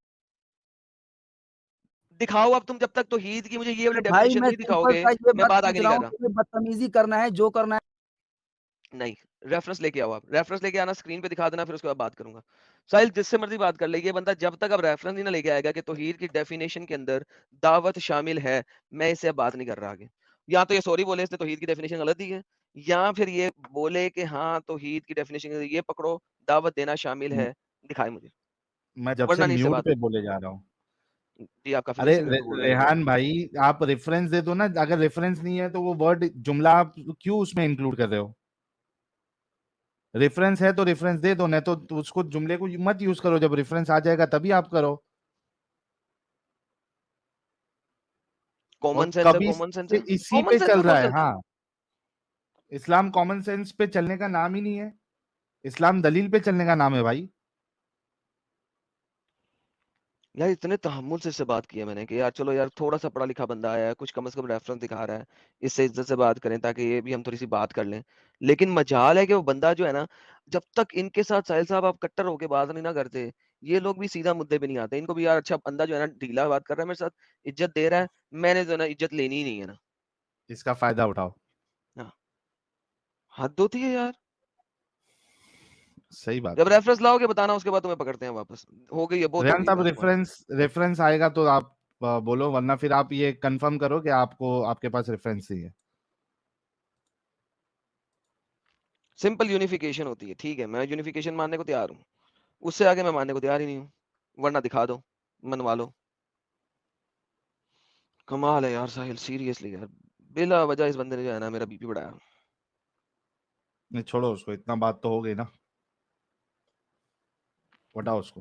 दिखाओ अब तुम जब तक तौहीद की मुझे ये वाली अरे भाई डेफिनिशन मैं नहीं सिंपल दिखाओगे, सा ये मैं बात बात पूछ आगे नहीं रहा कर हूँ रहा। तुम्हें बदतमीज़ी करना है, जो करना है नहीं, रेफरेंस लेके आओ आप। रेफरेंस लेके आना, स्क्रीन पे दिखा देना, फिर उसके बाद बात करूँगा। साहिल जिससे मर्ज़ी बात कर ले, ये बंदा जब तक अब रेफरेंस नहीं ना लेके आएगा कि तौहीद की डेफिनिशन के अंदर दावत शामिल है, मैं इससे अब बात नहीं कर रहा आगे। या तो ये सॉरी बोले इसने तौहीद की डेफिनिशन गलत दी है, या फिर ये बोले कि हाँ, तौहीद की डेफिनिशन ये पकड़ो, दावत देना शामिल म- है, दिखाए मुझे। मैं जब से वरना नहीं इससे म्यूट बात पे होगी। बोले जा रहा हूँ। जी, आप काफ़ी देर अरे से म्यूट पे बोल रहे हैं मुझे। रेहान भाई, आप रेफरेंस दे दो ना। अगर रेफरेंस नहीं है तो वो वर्ड जुमला आप क्यों उसमें इंक्लूड कर रहे हो? रेफरेंस है तो रेफरेंस दे दो, नहीं तो उसको जुमले को मत यूज करो। जब रेफरेंस आ जाएगा तभी आप करो। और कॉमन सेंस है, कभी कॉमन सेंस से है। इसी कॉमन पे सेंस चल पे रहा कौन है। चलता है? हाँ, इस्लाम कॉमन सेंस पे चलने का नाम ही नहीं है। इस्लाम दलील पे चलने का नाम है भाई। यार इतने तहम्मुल से इससे बात की है मैंने कि यार चलो यार थोड़ा सा पढ़ा लिखा बंदा आया है, कुछ कम से कम रेफरेंस दिखा रहा है, इससे इज्जत से बात करें ताकि ये भी हम थोड़ी सी बात कर लें। लेकिन मजाल है कि वो बंदा जो है ना, जब तक इनके साथ साहिल साहब आप कट्टर होके बात नहीं ना करते, ये लोग भी सीधा मुद्दे पे नहीं आते, इनको भी यार अच्छा बंदा जो है ना ढीला बात कर रहा है मेरे साथ, इज्जत दे रहा है, मैंने जो है ना इज्जत लेनी ही नहीं है ना। इसका फायदा उठाओ। हाँ, हद होती है यार। सही बात जब है। रेफरेंस लाओगे बताना, उसके बाद तुम्हें पकड़ते हैं वापस। हो गई है, बहुत हो रेहान गई साहब, बकवास। रेफरेंस आएगा तो आप बोलो, वरना फिर आप ये कंफर्म करो कि आपको आपके पास रेफरेंस ही है। सिंपल यूनिफिकेशन होती है, ठीक है, मैं यूनिफिकेशन मानने को तैयार हूँ, उससे आगे मैं मानने को तैयार ही नहीं हूँ, वरना दिखा दो, मनवा लो। कमाल है यार साहिल, सीरियसली यार, बिला वजह इस बंदे ने जो है ना मेरा बीपी बढ़ाया। नहीं छोड़ो उसको, इतना बात तो हो गई ना, हटाओ उसको।